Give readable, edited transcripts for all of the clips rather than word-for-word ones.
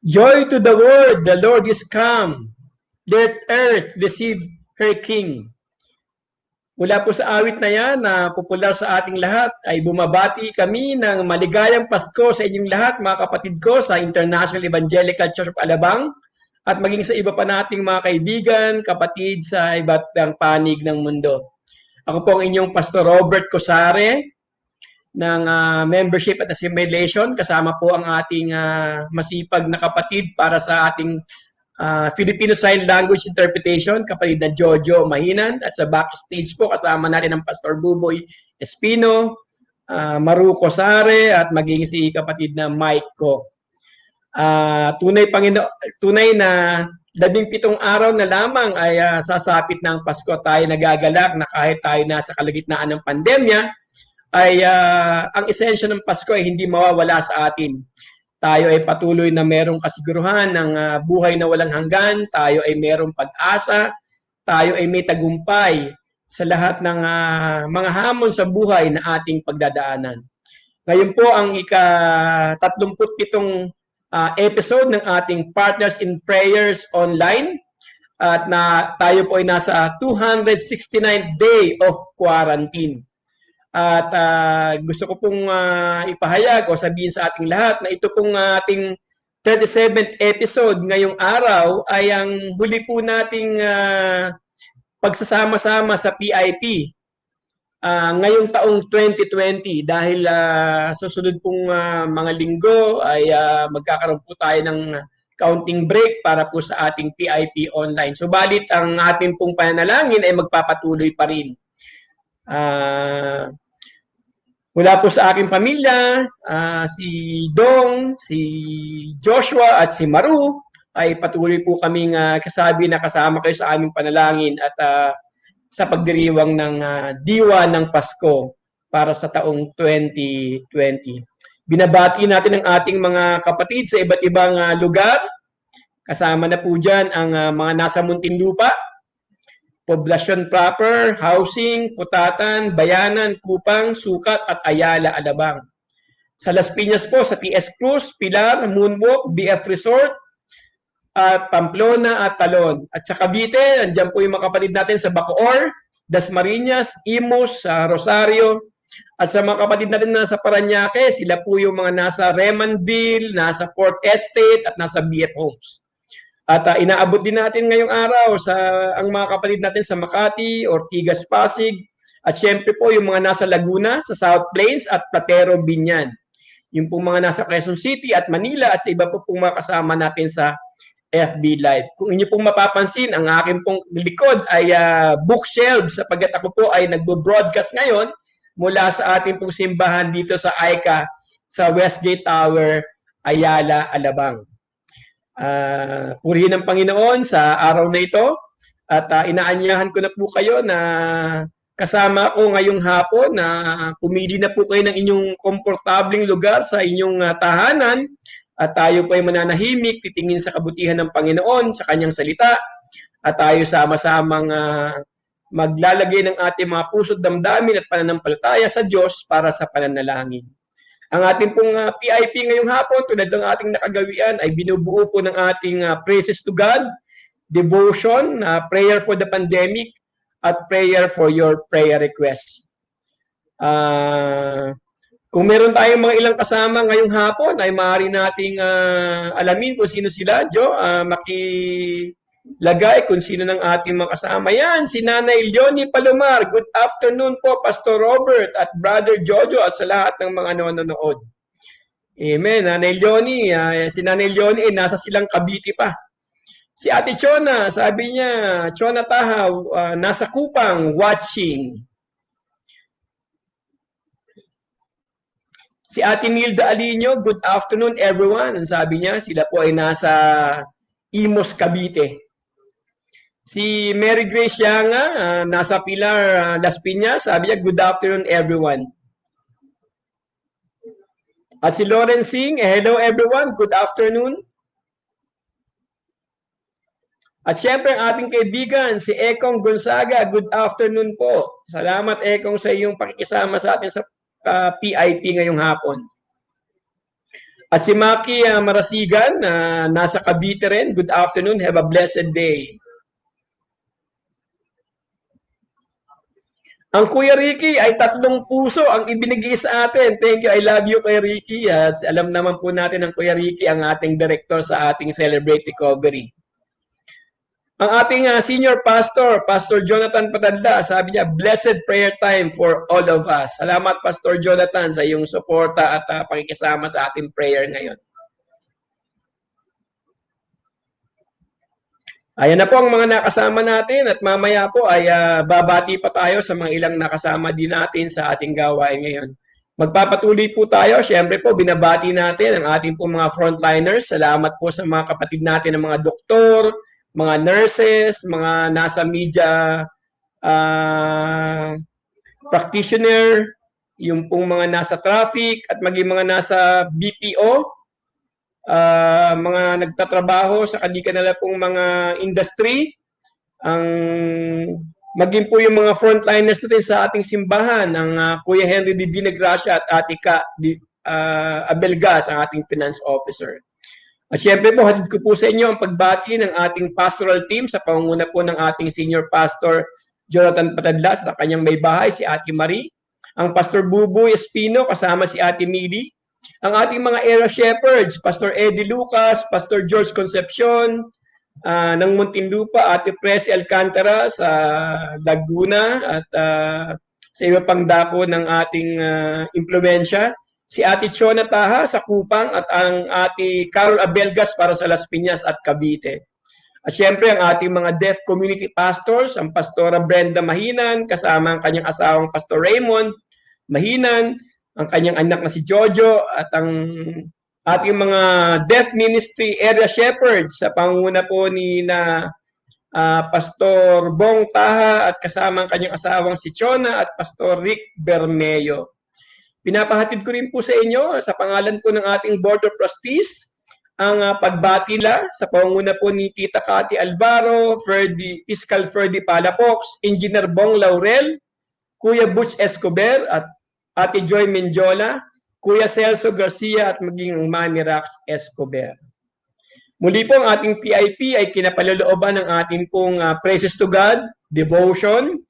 Joy to the world, the Lord is come. Let earth receive her King. Mula po sa awit na yan na popular sa ating lahat ay bumabati kami ng maligayang Pasko sa inyong lahat mga kapatid ko sa International Evangelical Church of Alabang at maging sa iba pa nating mga kaibigan, kapatid sa iba't ibang panig ng mundo. Ako po ang inyong Pastor Robert Cosare ng membership at assimilation. Kasama po ang ating masipag na kapatid para sa ating Filipino Sign Language Interpretation, kapatid na Jojo Mahinan. At sa backstage po, kasama natin ang Pastor Buboy Espino, Maru Cosare, at maging si kapatid na Mike ko. Tunay na 17 araw na lamang ay sasapit ng Pasko, tayo nagagalak na kahit tayo nasa kalagitnaan ng pandemya, ay ang esensya ng Pasko ay hindi mawawala sa atin. Tayo ay patuloy na merong kasiguruhan ng buhay na walang hanggan, tayo ay merong pag-asa, tayo ay may tagumpay sa lahat ng mga hamon sa buhay na ating pagdadaanan. Ngayon po ang ika-37 episode ng ating Partners in Prayers Online at tayo po ay nasa 269th day of quarantine. At gusto ko pong ipahayag o sabihin sa ating lahat na ito pong ating 37th episode ngayong araw ay ang huli po nating pagsasama-sama sa PIP ngayong taong 2020 dahil susunod pong mga linggo ay magkakaroon po tayo ng counting break para po sa ating PIP online. Subalit ang ating pong pananalangin ay magpapatuloy pa rin. Mula po sa aking pamilya, si Dong, si Joshua at si Maru ay patuloy po kaming kasabi na kasama kayo sa aming panalangin at sa pagdiriwang ng diwa ng Pasko para sa taong 2020. Binabati natin ang ating mga kapatid sa iba't ibang lugar. Kasama na po dyan ang mga nasa Muntinlupa, Poblasyon Proper, Housing, Putatan, Bayanan, Kupang, Sukat at Ayala, Alabang. Sa Las Piñas po, sa TS Cruz, Pilar, Moonwalk, BF Resort, at Pamplona at Talon. At sa Cavite, andyan po yung mga kapatid natin sa Bacoor, Dasmariñas, Imus, Rosario. At sa mga kapatid natin na sa Parañaque, sila po yung mga nasa Remanville, nasa Port Estate at nasa BF Homes. At inaabot din natin ngayong araw sa ang mga kapatid natin sa Makati, Ortigas, Pasig, at syempre po yung mga nasa Laguna, sa South Plains at Platero, Binyan. Yung pong mga nasa Quezon City at Manila at sa iba po pong mga kasama natin sa FB Live. Kung inyo pong mapapansin, ang aking pong likod ay bookshelf sapagkat ako po ay nagbo-broadcast ngayon mula sa ating pong simbahan dito sa AICA sa Westgate Tower, Ayala, Alabang. Purihin ng Panginoon sa araw na ito at inaanyahan ko na po kayo na kasama ko ngayong hapon na pumili na po kayo ng inyong komportableng lugar sa inyong tahanan at tayo po ay mananahimik, titingin sa kabutihan ng Panginoon sa kanyang salita at tayo sama-samang maglalagay ng ating mga puso't damdamin at pananampalataya sa Diyos para sa pananalangin. Ang ating pong PIP ngayong hapon, tulad ng ating nakagawian, ay binubuo po ng ating praises to God, devotion, prayer for the pandemic, at prayer for your prayer requests. Kung meron tayong mga ilang kasama ngayong hapon, ay maaari nating alamin kung sino sila. Jo, makilagay kung sino ng ating mga kasama. Yan, si Nanay Leonie Palomar. Good afternoon po, Pastor Robert at Brother Jojo at sa lahat ng mga nanonood. Amen. Nanay Leonie, si Nanay Leonie, nasa silang Cavite pa. Si Ate Chona, sabi niya, Chona Tahaw, nasa Kupang, watching. Si Ate Nilda Alinio, good afternoon everyone. Ang sabi niya, sila po ay nasa Imus, Cavite. Si Mary Grace Yanga, nasa Pilar, Las Piñas, sabi niya, good afternoon everyone. At si Lauren Singh, hello everyone, good afternoon. At syempre ang ating kaibigan, si Ekong Gonzaga, good afternoon po. Salamat Ekong sa iyong pakikisama sa atin sa PIP ngayong hapon. At si Maki Marasigan, nasa Cavite rin. Good afternoon. Have a blessed day. Ang Kuya Ricky ay 3 puso ang ibinigay sa atin. Thank you. I love you, Kuya Ricky. Alam naman po natin ng Kuya Ricky ang ating director sa ating Celebrate Recovery. Ang ating senior pastor, Pastor Jonathan Patadla, sabi niya, blessed prayer time for all of us. Salamat, Pastor Jonathan, sa iyong suporta at pakikisama sa ating prayer ngayon. Ayan na po ang mga nakasama natin at mamaya po ay babati pa tayo sa mga ilang nakasama din natin sa ating gawain ngayon. Magpapatuloy po tayo. Siyempre po, binabati natin ang ating po mga frontliners. Salamat po sa mga kapatid natin ng mga doktor, mga nurses, mga nasa media practitioner, yung pong mga nasa traffic at maging mga nasa BPO, mga nagtatrabaho sa kanilang pong mga industry, ang maging po yung mga frontliners natin sa ating simbahan, ang Kuya Henry D. Vinagracia at Ate Ka Abelgas, ang ating finance officer. At syempre po, hatid ko po sa inyo ang pagbati ng ating pastoral team sa pangunguna po ng ating senior pastor Jonathan Patadla sa kanyang may bahay, si Ate Marie, ang Pastor Buboy Espino kasama si Ate Mili, ang ating mga area shepherds, Pastor Eddie Lucas, Pastor George Concepcion, ng Muntinlupa, Ate Presi Alcantara sa Laguna at sa iba pang dako ng ating impluensya, si Ate Chona Taha sa Kupang at ang Ate Carol Abelgas para sa Las Piñas at Cavite. At syempre ang ating mga deaf community pastors, ang Pastora Brenda Mahinan kasama ang kanyang asawang Pastor Raymond Mahinan, ang kanyang anak na si Jojo at ang ating mga deaf ministry area shepherds sa pangunguna po ni Pastor Bong Taha at kasama ang kanyang asawang si Chona at Pastor Rick Bermeo. Pinapahatid ko rin po sa inyo sa pangalan po ng ating Board of Trustees ang pagbati nila sa pangunguna po ni Tita Cathy Alvaro, Fiscal Ferdy Palafox, Engineer Bong Laurel, Kuya Butch Escobar at Ate Joy Menjola, Kuya Celso Garcia at maging ang Mami Rax Escobar. Muli po ang ating PIP ay kinapalolooban ng ating pong praises to God, devotion,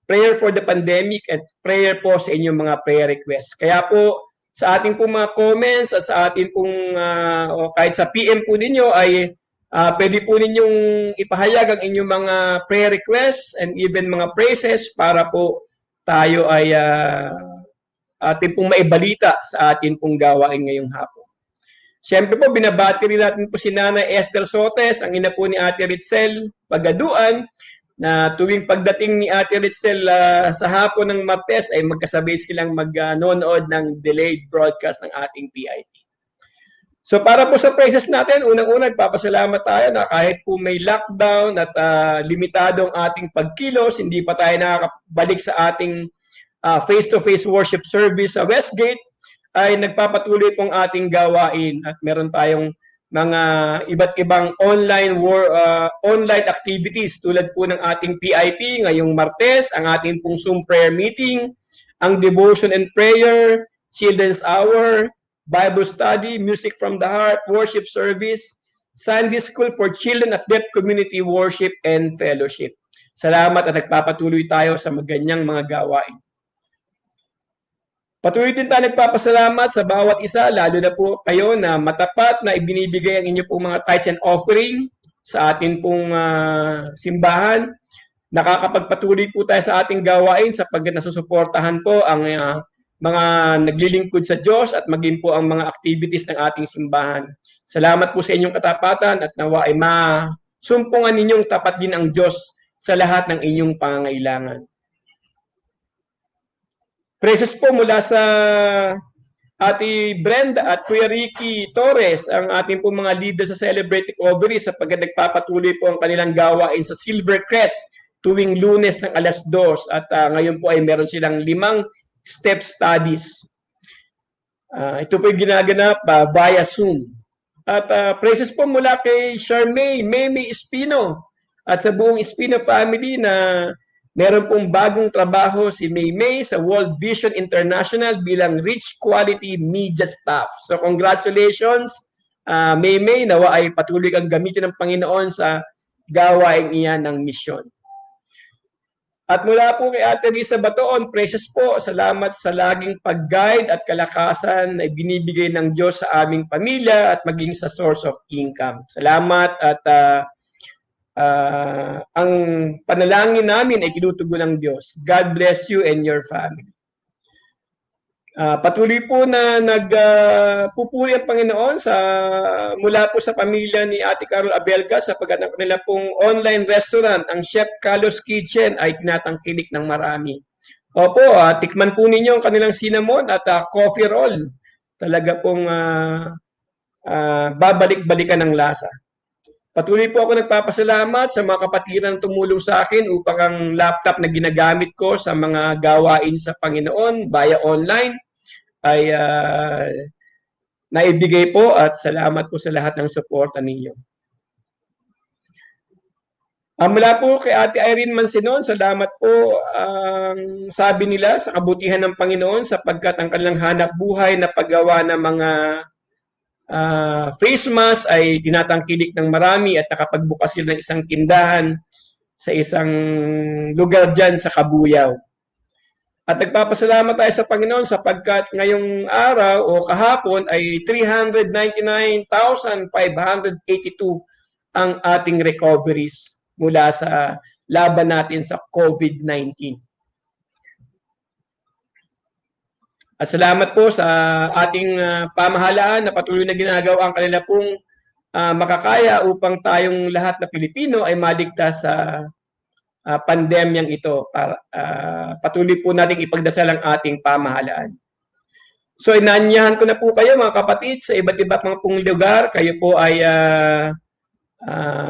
prayer for the pandemic at prayer po sa inyong mga prayer requests. Kaya po sa ating pong mga comments at sa ating pong o kahit sa PM po ninyo ay pwede po ninyong ipahayag ang inyong mga prayer requests and even mga praises para po tayo ay ating pong maibalita sa ating pong gawain ngayong hapon. Siyempre po, binabati rin natin po si Nanay Esther Sotes, ang ina po ni Ate Ritzel Pagaduan, na tuwing pagdating ni Ate Ritzel sa hapon ng Martes ay magkasabay silang mag-nonood ng delayed broadcast ng ating PIP. So para po sa praises natin, unang-una nagpapasalamat tayo na kahit po may lockdown at limitado ang ating pagkilos, hindi pa tayo nakakabalik sa ating face-to-face worship service sa Westgate, ay nagpapatuloy pong ating gawain at meron tayong mga iba't ibang online activities tulad po ng ating PIP ngayong Martes, ang ating pong Zoom prayer meeting, ang devotion and prayer, children's hour, Bible study, music from the heart, worship service, Sunday school for children at deaf community worship and fellowship. Salamat at nagpapatuloy tayo sa maganyang mga gawain. Patuloy din tayo nagpapasalamat sa bawat isa, lalo na po kayo na matapat na ibinibigay ang inyo pong mga tithes and offering sa atin pong simbahan. Nakakapagpatuloy po tayo sa ating gawain sapagkat nasusuportahan po ang mga naglilingkod sa Diyos at maging po ang mga activities ng ating simbahan. Salamat po sa inyong katapatan at nawa ay masumpungan ninyong tapat din ang Diyos sa lahat ng inyong pangangailangan. Praises po mula sa Ate Brenda at Kuya Ricky Torres, ang ating po mga leader sa Celebrate Recovery sapagkat nagpapatuloy po ang kanilang gawain sa Silver Crest tuwing Lunes ng 2:00 at ngayon po ay meron silang 5 step studies. Ito po yung ginaganap via Zoom. At praises po mula kay Charmaine Meme Espino at sa buong Espino family na Meron pong bagong trabaho si Maymay sa World Vision International bilang Rich Quality Media Staff. So congratulations, Maymay, nawa ay patuloy kang gamitin ng Panginoon sa gawain iyan ng misyon. At mula po kay Ate Risa Batoon, precious po, salamat sa laging pag-guide at kalakasan na binibigay ng Diyos sa aming pamilya at maging sa source of income. Salamat at ang panalangin namin ay tinutugon ng Diyos. God bless you and your family. Patuloy po na nagpupuri ang Panginoon mula po sa pamilya ni Ate Carol Abelga sapagkat ang kanila pong online restaurant, ang Chef Carlos Kitchen, ay tinatangkilik ng marami. Opo, tikman po ninyo ang kanilang cinnamon at coffee roll. Talaga pong babalik-balikan ng lasa. Patuloy po ako nagpapasalamat sa mga kapatiran tumulong sa akin upang ang laptop na ginagamit ko sa mga gawain sa Panginoon via online ay naibigay po at salamat po sa lahat ng suporta ninyo. Mula po kay Ate Irene Mansinon, salamat po ang sabi nila sa kabutihan ng Panginoon sapagkat ang kanilang hanap buhay na paggawa ng mga face mask ay tinatangkilik ng marami at nakapagbukas sila ng isang tindahan sa isang lugar dyan sa Kabuyaw. At nagpapasalamat tayo sa Panginoon sapagkat ngayong araw o kahapon ay 399,582 ang ating recoveries mula sa laban natin sa COVID-19. At salamat po sa ating pamahalaan na patuloy na ginagawa ang kanila pong makakaya upang tayong lahat na Pilipino ay maligtas sa pandemyang ito. Patuloy po nating ipagdasal ang ating pamahalaan. So inanyahan ko na po kayo mga kapatid sa iba't iba mga pong lugar. Kayo po ay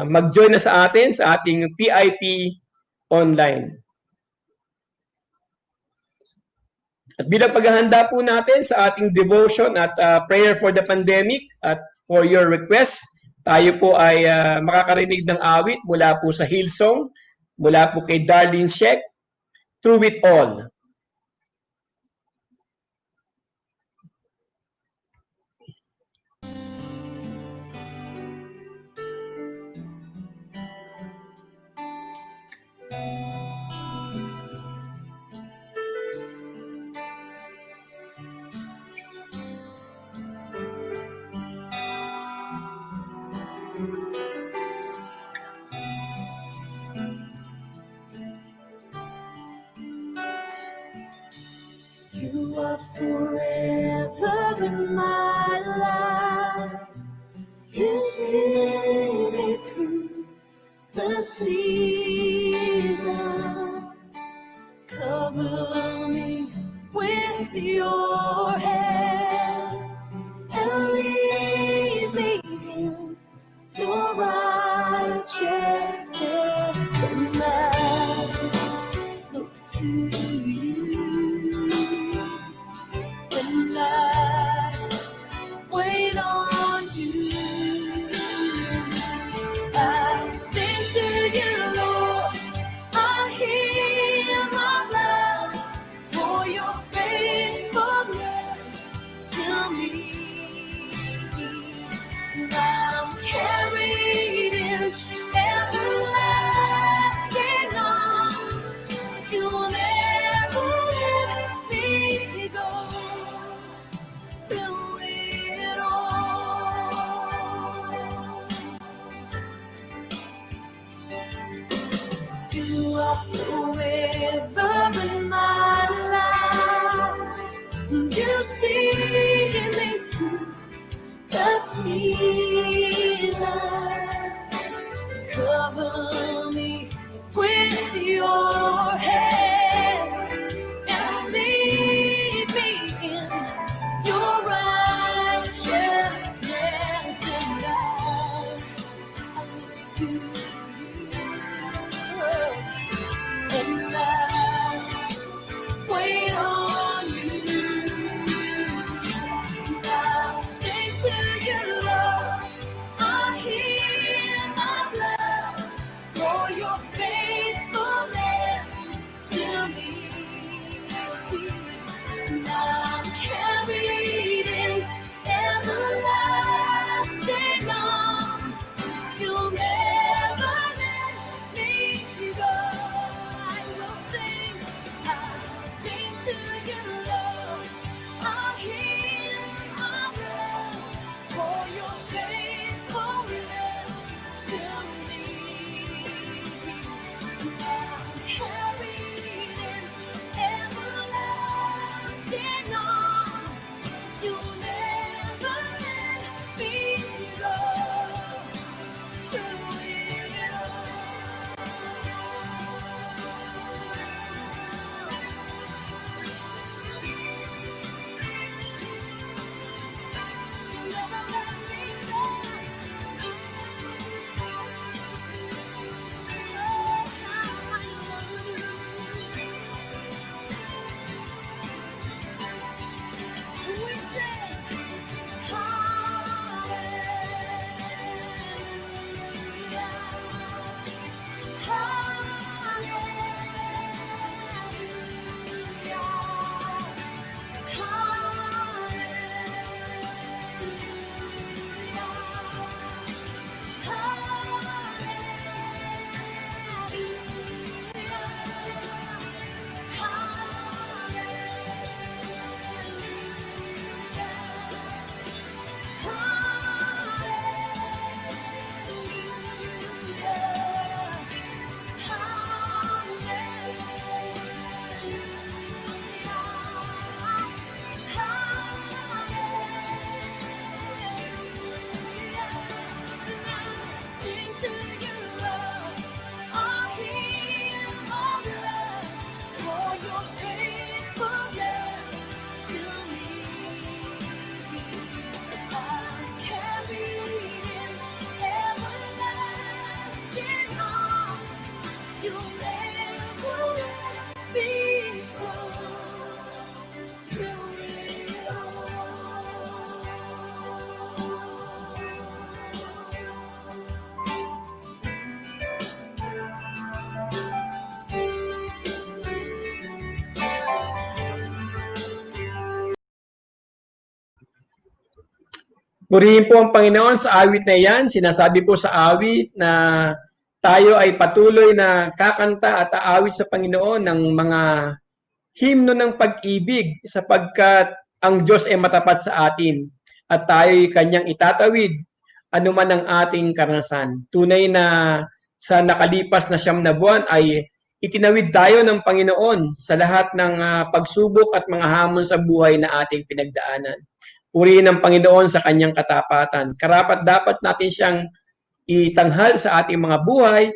mag-join na sa atin sa ating PIP online. At bilang paghahanda po natin sa ating devotion at prayer for the pandemic at for your request, tayo po ay makakarinig ng awit mula po sa Hillsong, mula po kay Darlene Sheck, Through It All. You are forever in my life. You see me through the season. Cover me with your hand and lead me in your righteousness, and I look to you. And I wait on you. I sing to you, Lord. I hear my love for your faithfulness to me. And I'm carried in everlasting arms. You'll never let me go. Through it all, you are forever in my life. You see me through the seasons. Cover me with your hand and lead me in your righteousness, and I look to you, and I wait on you. And I sing to you, Lord. I hear my love for your faithfulness to your love. I hear my blood for your faithfulness to me. I'm carried in everlasting arms. You'll never let me go through it Purihin po ang Panginoon sa awit na yan. Sinasabi po sa awit na tayo ay patuloy na kakanta at aawit sa Panginoon ng mga himno ng pag-ibig sapagkat ang Diyos ay matapat sa atin at tayo ay kanyang itatawid anuman ang ating karanasan. Tunay na sa nakalipas na 9 na buwan ay itinawid tayo ng Panginoon sa lahat ng pagsubok at mga hamon sa buhay na ating pinagdaanan. Purihin ang Panginoon sa kanyang katapatan. Karapat dapat natin siyang itanghal sa ating mga buhay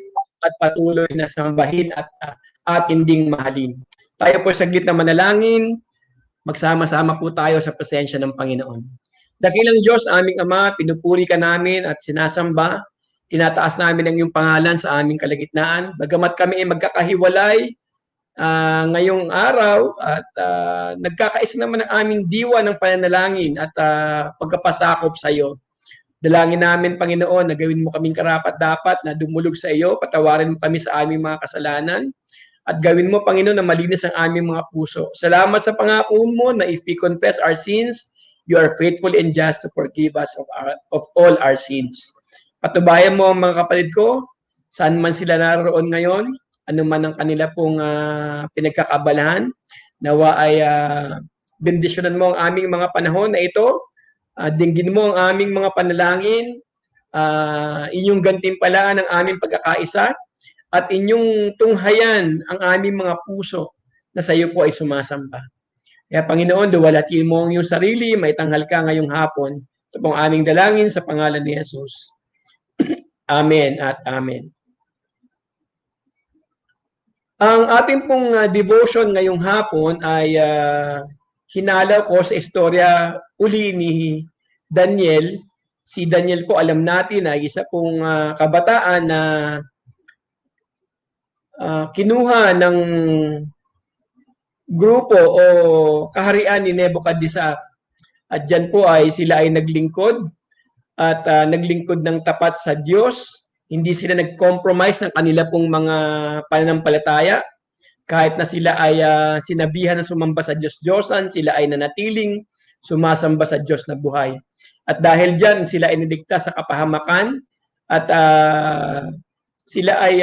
at patuloy na sambahin at ding mahalin. Tayo po saglit na manalangin, magsama-sama po tayo sa presensya ng Panginoon. Dakilang Diyos, aming Ama, pinupuri ka namin at sinasamba, tinataas namin ang iyong pangalan sa aming kalagitnaan. Bagamat kami ay magkakahiwalay ngayong araw at nagkakaisa naman ang aming diwa ng pananalangin at pagkapasakop sa iyo. Dalangin namin, Panginoon, na gawin mo kaming karapat-dapat na dumulog sa iyo, patawarin mo kami sa aming mga kasalanan, at gawin mo, Panginoon, na malinis ang aming mga puso. Salamat sa pangako mo na if we confess our sins, you are faithful and just to forgive us of all our sins. Patubayan mo ang mga kapatid ko, saan man sila naroon ngayon, ano man ang kanila pong pinagkakabalahan, nawa ay bendisyonan mo ang aming mga panahon na ito, dinggin mo ang aming mga panalangin, inyong gantimpalaan ang aming pagkakaisa, at inyong tunghayan ang aming mga puso na sa iyo po ay sumasamba. Kaya Panginoon, duwalatin mo ang iyong sarili, maitanghal ka ngayong hapon. Ito pong aming dalangin sa pangalan ni Jesus. Amen at amen. Ang ating pong devotion ngayong hapon ay hinala ko sa istorya uli ni Daniel. Si Daniel po, alam natin na isa pong kabataan na kinuha ng grupo o kaharian ni Nebuchadnezzar. At dyan po ay sila ay naglingkod at naglingkod ng tapat sa Diyos. Hindi sila nag-compromise ng kanila pong mga pananampalataya. Kahit na sila ay sinabihan na sumamba sa Diyos-Diyosan, sila ay nanatiling sumasamba sa Diyos na buhay. At dahil dyan, sila ay niligtas sa kapahamakan at sila ay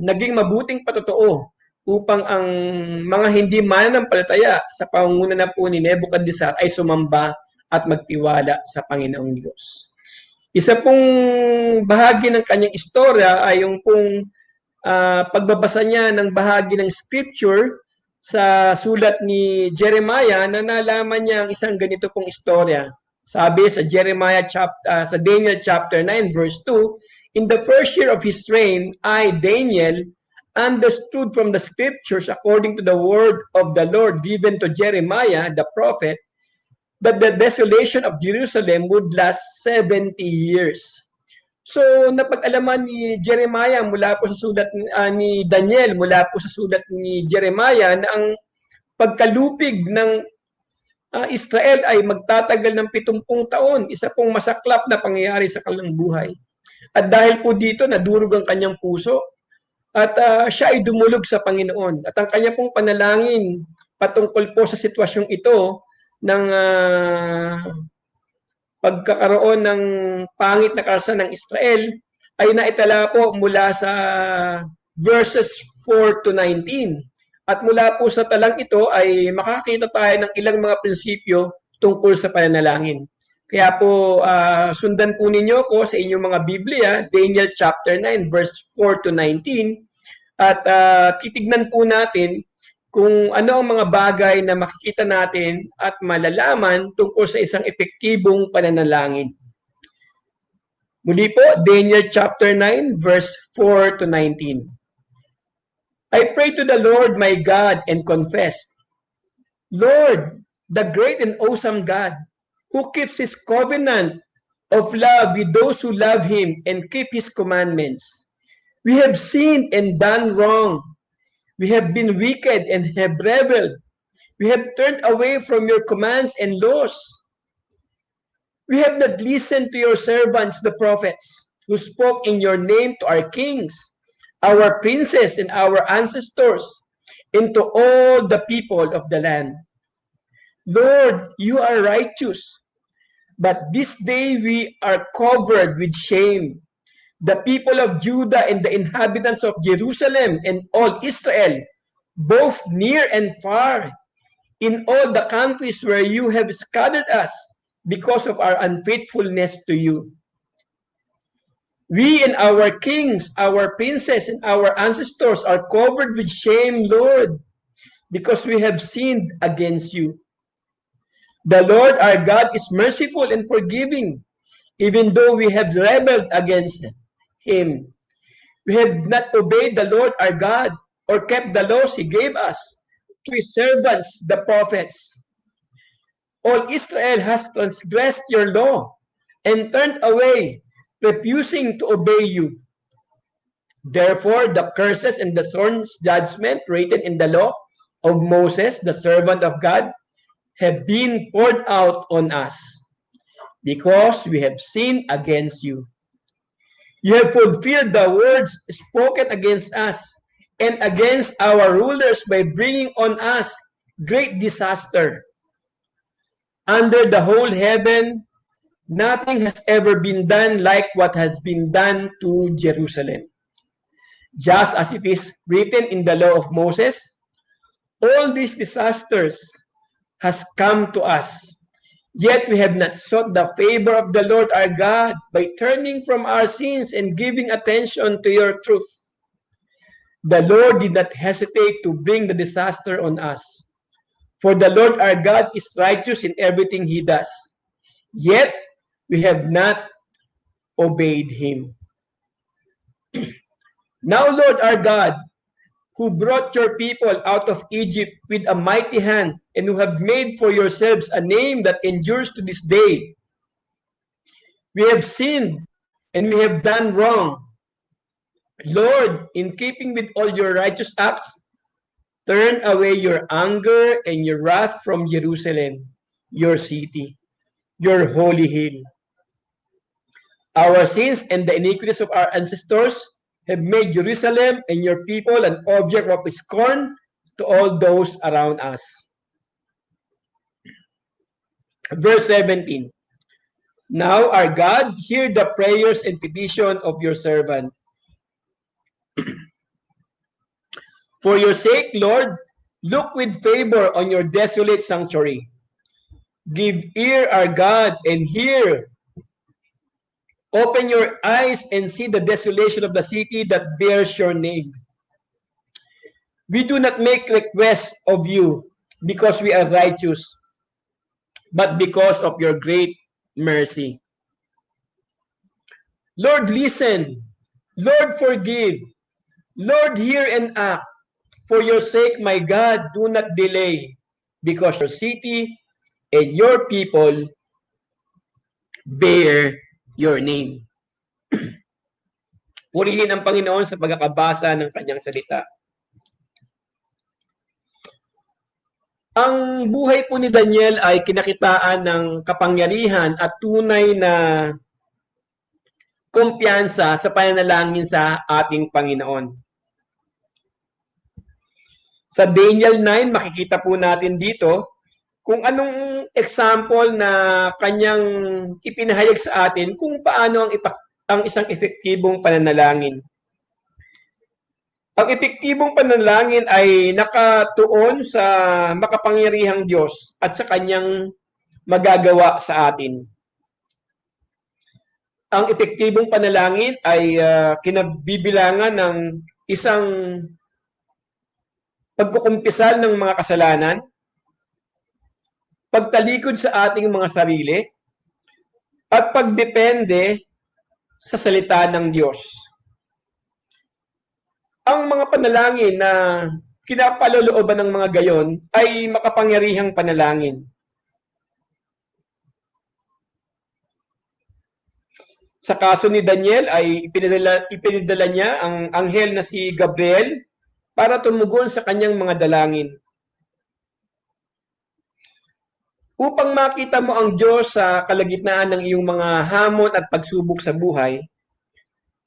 naging mabuting patotoo upang ang mga hindi mananampalataya sa pangunguna na po ni Nebuchadnezzar ay sumamba at magtiwala sa Panginoong Diyos. Isa pong bahagi ng kanyang istorya ay yung pong pagbabasa niya ng bahagi ng scripture sa sulat ni Jeremiah na nalaman niya ang isang ganito pong istorya. Sabi sa sa Daniel chapter 9 verse 2, in the first year of his reign, I, Daniel, understood from the scriptures according to the word of the Lord given to Jeremiah the prophet, that the desolation of Jerusalem would last 70 years. So, napag-alaman ni Jeremiah mula po sa sulat ni Daniel, mula po sa sulat ni Jeremiah na ang pagkalupig ng Israel ay magtatagal ng 70 taon. Isa pong masaklap na pangyayari sa kanilang buhay. At dahil po dito, nadurog ang kanyang puso at siya ay dumulog sa Panginoon. At ang kanya pong panalangin patungkol po sa sitwasyong ito ng pagkakaroon ng pangit na karanasan ng Israel ay naitala po mula sa verses 4 to 19. At mula po sa talang ito ay makakita tayo ng ilang mga prinsipyo tungkol sa pananalangin. Kaya po sundan po ninyo ko sa inyong mga Biblia, Daniel chapter 9 verse 4 to 19, at titignan po natin kung ano ang mga bagay na makikita natin at malalaman tungkol sa isang epektibong pananalangin. Muli po, Daniel chapter 9, verse 4 to 19. I pray to the Lord my God and confess, Lord, the great and awesome God, who keeps his covenant of love with those who love him and keep his commandments. We have sinned and done wrong. We have been wicked and have rebelled. We have turned away from your commands and laws. We have not listened to your servants, the prophets, who spoke in your name to our kings, our princes, and our ancestors, and to all the people of the land. Lord, you are righteous, but this day we are covered with shame. The people of Judah and the inhabitants of Jerusalem and all Israel, both near and far, in all the countries where you have scattered us because of our unfaithfulness to you. We and our kings, our princes, and our ancestors are covered with shame, Lord, because we have sinned against you. The Lord our God is merciful and forgiving, even though we have rebelled against him. We have not obeyed the Lord our God or kept the laws he gave us to his servants, the prophets. All Israel has transgressed your law and turned away, refusing to obey you. Therefore, the curses and the sworn judgment written in the law of Moses, the servant of God, have been poured out on us, because we have sinned against you. You have fulfilled the words spoken against us and against our rulers by bringing on us great disaster. Under the whole heaven, nothing has ever been done like what has been done to Jerusalem. Just as it is written in the law of Moses, all these disasters has come to us. Yet we have not sought the favor of the Lord our God by turning from our sins and giving attention to your truth. The Lord did not hesitate to bring the disaster on us. For the Lord our God is righteous in everything he does. Yet we have not obeyed him. Now, Lord our God, who brought your people out of Egypt with a mighty hand, and who have made for yourselves a name that endures to this day, we have sinned and we have done wrong. Lord, in keeping with all your righteous acts, turn away your anger and your wrath from Jerusalem, your city, your holy hill. Our sins and the iniquities of our ancestors have made Jerusalem and your people an object of scorn to all those around us. Verse 17. Now, our God, hear the prayers and petition of your servant. For your sake, Lord, look with favor on your desolate sanctuary. Give ear, our God, and hear. Open your eyes and see the desolation of the city that bears your name. We do not make requests of you because we are righteous, but because of your great mercy. Lord, listen. Lord, forgive. Lord, hear and act. For your sake, my God, do not delay, because your city and your people bear your name. Purihin ang Panginoon sa pagkakabasa ng kanyang salita. Ang buhay po ni Daniel ay kinakitaan ng kapangyarihan at tunay na kumpiyansa sa pananalangin sa ating Panginoon. Sa Daniel 9, makikita po natin dito kung anong example na kanyang ipinahayag sa atin kung paano ang isang epektibong pananalangin. Ang epektibong pananalangin ay nakatuon sa makapangyarihang Diyos at sa kanyang magagawa sa atin. Ang epektibong panalangin ay kinabibilangan ng isang pagkukumpisal ng mga kasalanan, pagtalikod sa ating mga sarili, at pagdepende sa salita ng Diyos. Ang mga panalangin na kinapalolooban ng mga gayon ay makapangyarihang panalangin. Sa kaso ni Daniel ay ipinadala niya ang anghel na si Gabriel para tumugon sa kanyang mga dalangin. Upang makita mo ang Diyos sa kalagitnaan ng iyong mga hamon at pagsubok sa buhay,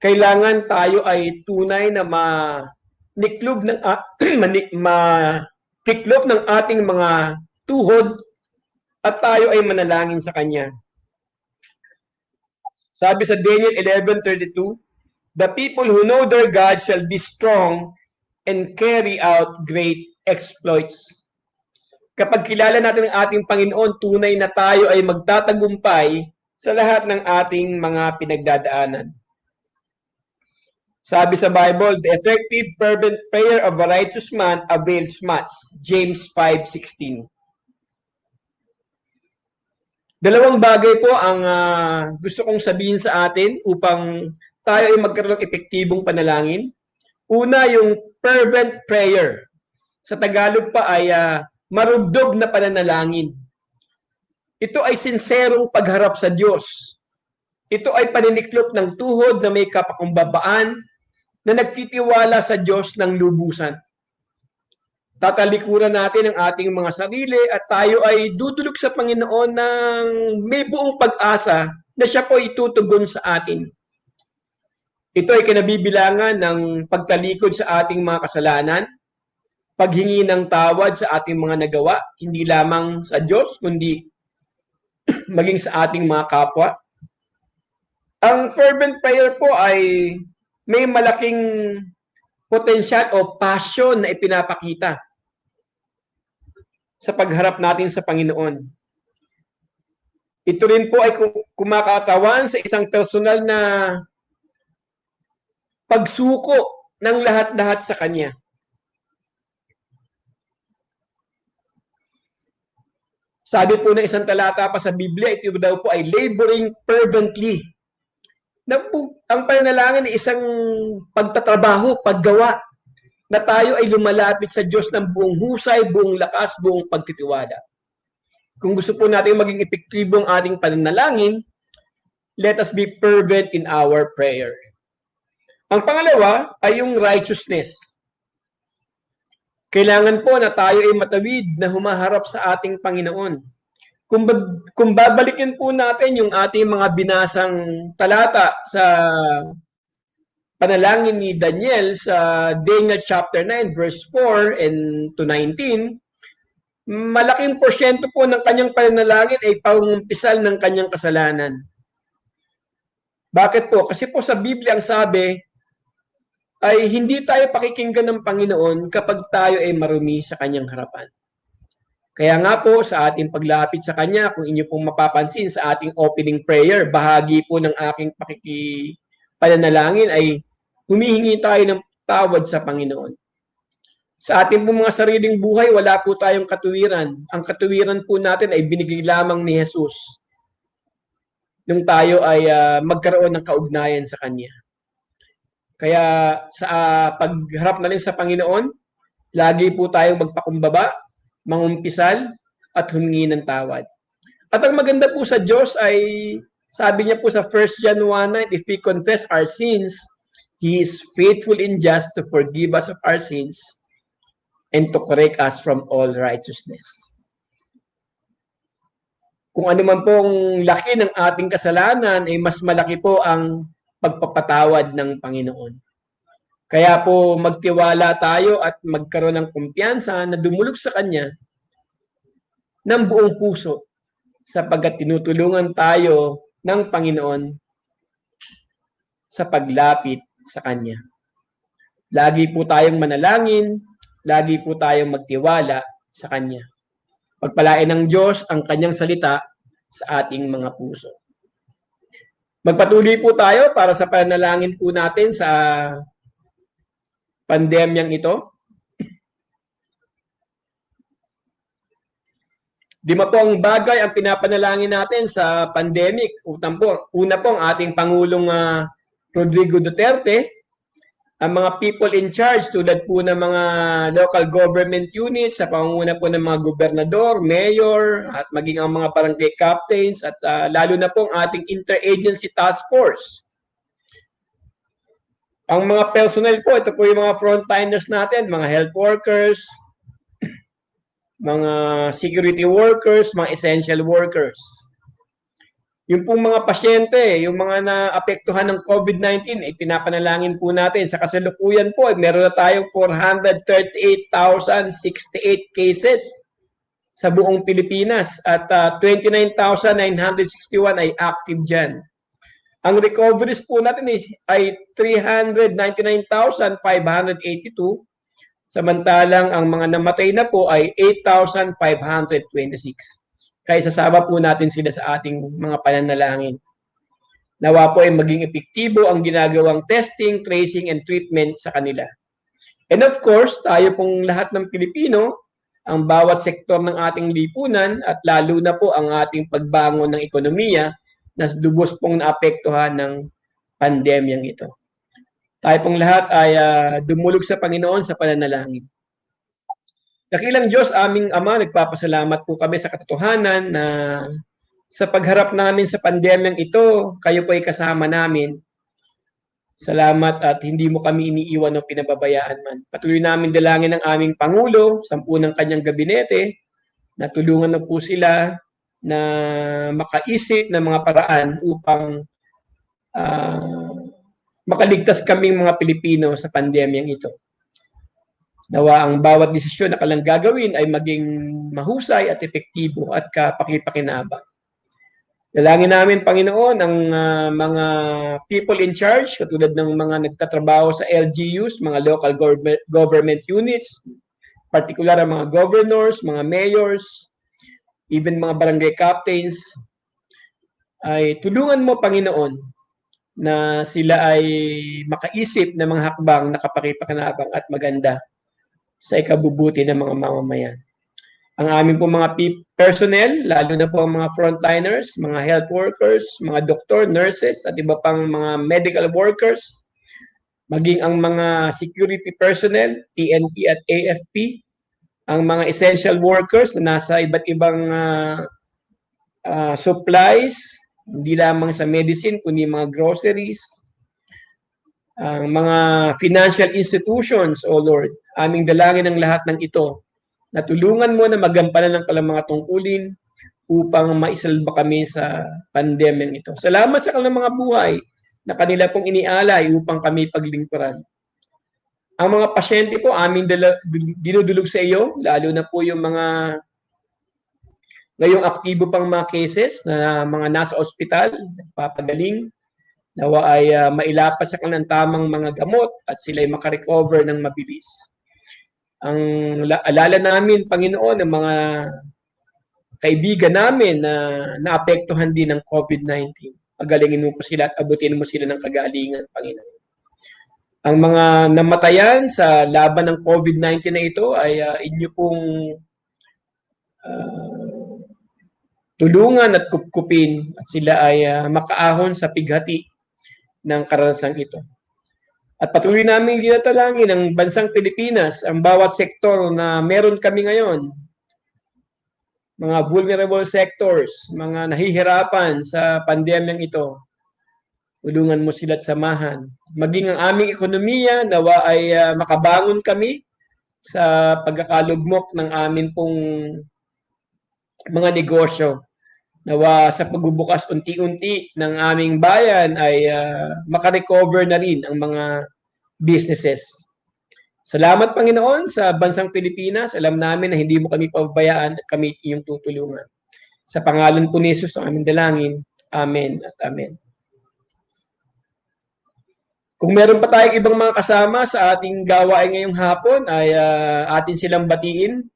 kailangan tayo ay tunay na maniklob ng matiklop ng ating mga tuhod at tayo ay manalangin sa Kanya. Sabi sa Daniel 11:32, "The people who know their God shall be strong and carry out great exploits." Kapag kilala natin ang ating Panginoon, tunay na tayo ay magtatagumpay sa lahat ng ating mga pinagdadaanan. Sabi sa Bible, "The effective fervent prayer of a righteous man avails much." James 5:16. Dalawang bagay po ang gusto kong sabihin sa atin upang tayo ay magkaroon ng epektibong panalangin. Una, yung fervent prayer. Sa Tagalog pa ay marubdob na pananalangin. Ito ay sinserong pagharap sa Diyos. Ito ay paniniklop ng tuhod na may kapakumbabaan na nagtitiwala sa Diyos ng lubusan. Tatalikuran natin ang ating mga sarili at tayo ay dudulog sa Panginoon ng may buong pag-asa na siya po itutugon sa atin. Ito ay kinabibilangan ng pagtalikod sa ating mga kasalanan, paghingi ng tawad sa ating mga nagawa, hindi lamang sa Diyos, kundi maging sa ating mga kapwa. Ang fervent prayer po ay may malaking potensyal o passion na ipinapakita sa pagharap natin sa Panginoon. Ito rin po ay kumakatawan sa isang personal na pagsuko ng lahat-lahat sa Kanya. Sabi po ng isang talata pa sa Biblia, ito daw po ay laboring fervently. Ang pananalangin ay isang pagtatrabaho, paggawa, na tayo ay lumalapit sa Diyos ng buong husay, buong lakas, buong pagtitiwala. Kung gusto po natin maging epektibo ang ating pananalangin, let us be fervent in our prayer. Ang pangalawa ay yung righteousness. Kailangan po na tayo ay matawid na humaharap sa ating Panginoon. Kung babalikin po natin yung ating mga binasang talata sa panalangin ni Daniel sa Daniel chapter 9 verse 4 and to 19, malaking porsyento po ng kanyang panalangin ay pangumpisal ng kanyang kasalanan. Bakit po? Kasi po sa Biblia ang sabi ay hindi tayo pakikinggan ng Panginoon kapag tayo ay marumi sa kanyang harapan. Kaya nga po sa ating paglapit sa Kanya, kung inyo pong mapapansin sa ating opening prayer, bahagi po ng aking pananalangin ay humihingi tayo ng tawad sa Panginoon. Sa ating pong mga sariling buhay, wala po tayong katuwiran. Ang katuwiran po natin ay binigay lamang ni Jesus nung tayo ay magkaroon ng kaugnayan sa Kanya. Kaya sa pagharap natin sa Panginoon, lagi po tayong magpakumbaba, mangumpisal, at humingi ng tawad. At ang maganda po sa Diyos ay, sabi niya po sa 1 John 1:9, if we confess our sins, He is faithful and just to forgive us of our sins and to correct us from all righteousness. Kung ano man pong laki ng ating kasalanan, ay mas malaki po ang pagpapatawad ng Panginoon. Kaya po magtiwala tayo at magkaroon ng kumpiyansa na dumulog sa Kanya ng buong puso sapagkat tinutulungan tayo ng Panginoon sa paglapit sa Kanya. Lagi po tayong manalangin, lagi po tayong magtiwala sa Kanya. Pagpalain ng Diyos ang Kanyang salita sa ating mga puso. Magpatuloy po tayo para sa panalangin po natin sa pandemyang ito. Lima po ang bagay ang pinapanalangin natin sa pandemic. Una po ang ating Pangulong Rodrigo Duterte, ang mga people in charge tulad po ng mga local government units sa pangunguna po ng mga gobernador, mayor, at maging ang mga barangay captains at lalo na po ang ating interagency task force. Ang mga personnel po, ito po yung mga frontliners natin, mga health workers, mga security workers, mga essential workers. Yung pong mga pasyente, yung mga naapektuhan ng COVID-19, pinapanalangin po natin. Sa kasalukuyan po, meron na tayong 438,068 cases sa buong Pilipinas at 29,961 ay active dyan. Ang recoveries po natin ay 399,582. Samantalang ang mga namatay na po ay 8,526. Kaya sasama po natin sila sa ating mga pananalangin. Nawa po ay maging epektibo ang ginagawang testing, tracing, and treatment sa kanila. And of course, tayo pong lahat ng Pilipino, ang bawat sektor ng ating lipunan at lalo na po ang ating pagbangon ng ekonomiya na lubos pong naapektuhan ng pandemyang ito. Tayo pong lahat ay dumulog sa Panginoon sa pananalangin. Dakilang Diyos, aming Ama, nagpapasalamat po kami sa katotohanan na sa pagharap namin sa pandemyang ito, kayo po ay kasama namin. Salamat at hindi mo kami iniiwan o pinababayaan man. Patuloy namin dalangin ang aming Pangulo, 10 ng kanyang gabinete, na tulungan na po sila na makaisip ng mga paraan upang makaligtas kaming mga Pilipino sa pandemyang ito. Nawa ang bawat desisyon na kailangang gagawin ay maging mahusay at epektibo at kapakipakinabang. Dalangin namin, Panginoon, ang mga people in charge, katulad ng mga nagtatrabaho sa LGUs, mga local government units, particular ang mga governors, mga mayors, even mga barangay captains, ay tulungan mo, Panginoon, na sila ay makaisip ng mga hakbang na kapakipakinabang at maganda sa ikabubuti ng mga mamamayan. Ang aming po mga personnel, lalo na po ang mga frontliners, mga health workers, mga doktor, nurses, at iba pang mga medical workers, maging ang mga security personnel, TNP at AFP, ang mga essential workers na nasa iba't ibang supplies, hindi lamang sa medicine, kundi mga groceries, ang mga financial institutions, O Lord, aming dalangin ang lahat ng ito, na tulungan mo na magampanan ng kanilang mga tungkulin upang maisalba kami sa pandemyang ito. Salamat sa kanilang mga buhay na kanila pong inialay upang kami paglingkuran. Ang mga pasyente po, aming dinudulog sa iyo, lalo na po yung mga ngayong aktibo pang mga cases na mga nasa ospital, nagpapagaling, nawa ay mailapas sa kanilang tamang mga gamot at sila ay makarecover ng mabilis. Ang alala namin, Panginoon, ng mga kaibigan namin na naapektuhan din ng COVID-19. Pagalingin mo po sila at abutin mo sila ng kagalingan, Panginoon. Ang mga namatayan sa laban ng COVID-19 na ito ay inyo pong tulungan at kupkupin at sila ay makaahon sa pighati ng karanasang ito. At patuloy namin ginatalangin ang bansang Pilipinas, ang bawat sektor na meron kami ngayon, mga vulnerable sectors, mga nahihirapan sa pandemyang ito, tulungan mo sila at samahan. Maging ang aming ekonomiya, nawa ay makabangon kami sa pagkakalugmok ng amin pong mga negosyo. Nawa sa pagbubukas unti-unti ng aming bayan ay makarecover na rin ang mga businesses. Salamat, Panginoon, sa bansang Pilipinas. Alam namin na hindi mo kami pababayaan at kami iyong tutulungan. Sa pangalan po ni Jesus ang aming dalangin. Amen at amen. Kung meron pa tayong ibang mga kasama sa ating gawain ngayong hapon, ay atin silang batiin.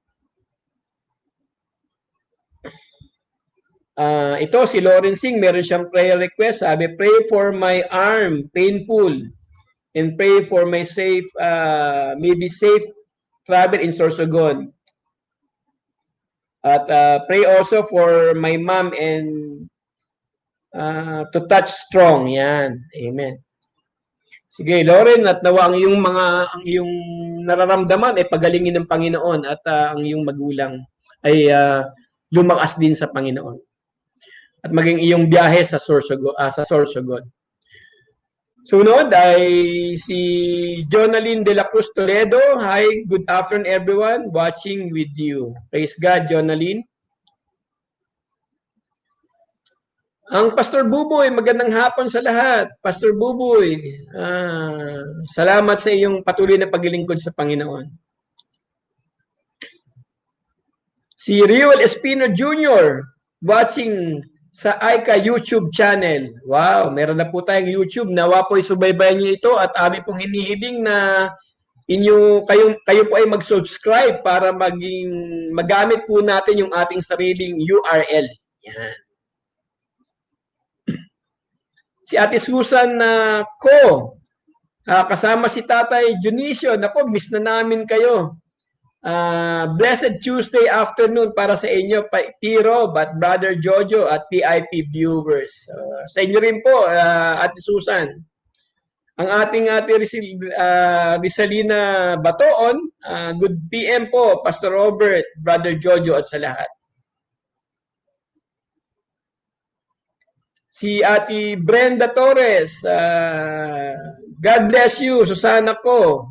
Ito, si Lauren Singh, meron siyang prayer request. Sabi, pray for my arm, painful, and pray for my safe, maybe safe travel in Sorsogon. At pray also for my mom and to touch strong. Yan. Amen. Sige, Lauren, at nawa ang iyong nararamdaman ay pagalingin ng Panginoon at ang iyong magulang ay lumakas din sa Panginoon. At maging iyong biyahe sa Sorsogon. Sunod ay si Jonalyn De La Cruz Toledo. Hi, good afternoon everyone watching with you. Praise God, Jonalyn. Ang Pastor Buboy, magandang hapon sa lahat. Pastor Buboy, salamat sa iyong patuloy na paglilingkod sa Panginoon. Si Riol Espino Jr. watching sa Aika YouTube channel. Wow, meron na po tayong YouTube. Nawa po isubaybayan niyo ito at amin pong hinihiling na kayo po ay mag-subscribe para magamit po natin yung ating sariling URL. Yan. Si Ate Susan Ko, kasama si Tatay Junicio. Nako, miss na namin kayo. Blessed Tuesday afternoon para sa inyo, Tiro, Brother Jojo at PIP viewers. Sa inyo rin po, Ate Susan. Ang ating Ate Rizalina Batoon, good PM po, Pastor Robert, Brother Jojo at sa lahat. Si Ate Brenda Torres, God bless you, Susana Ko,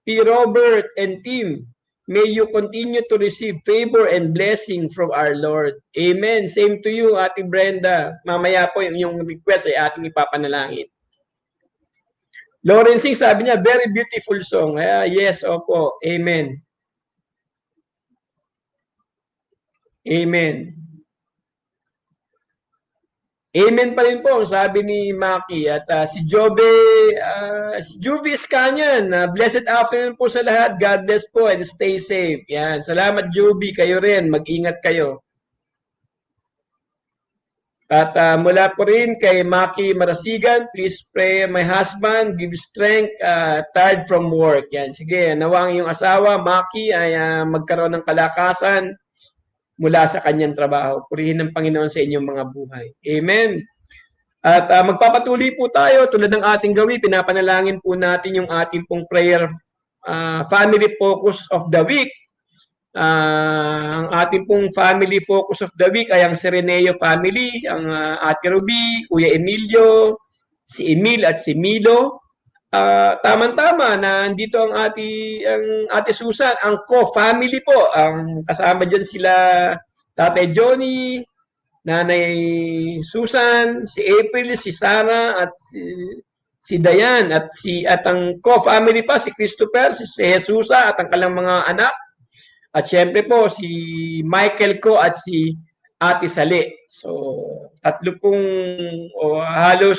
P. Robert and team. May you continue to receive favor and blessing from our Lord. Amen. Same to you, Ate Brenda. Mamaya po yung request ay ating ipapanalangin. Lawrencing, sabi niya, very beautiful song. Yes, opo. Amen. Amen. Amen pa rin po ang sabi ni Maki. At si Juvis Canyon, blessed afternoon po sa lahat. God bless po and stay safe. Yan. Salamat Juvi, kayo rin. Mag-ingat kayo. At mula po rin kay Maki Marasigan, please pray my husband, give strength, tired from work. Yan. Sige, nawang yung asawa, Maki, ay magkaroon ng kalakasan mula sa kanyang trabaho. Purihin ng Panginoon sa inyong mga buhay. Amen. At magpapatuloy po tayo tulad ng ating gawin. Pinapanalangin po natin yung ating pong prayer family focus of the week. Ang ating pong family focus of the week ay ang Sereneo family, ang Ate Ruby, Kuya Emilio, si Emil at si Milo. Tamang-tama na andito ang Ate Susan, ang co-family po, ang kasama diyan sila Tatay Johnny, Nanay Susan, si April, si Sarah at si Dayan at ang co-family pa si Christopher, si Jesusa at ang kanilang mga anak. At syempre po si Michael ko at si Ate Sale. So tatlo pong halos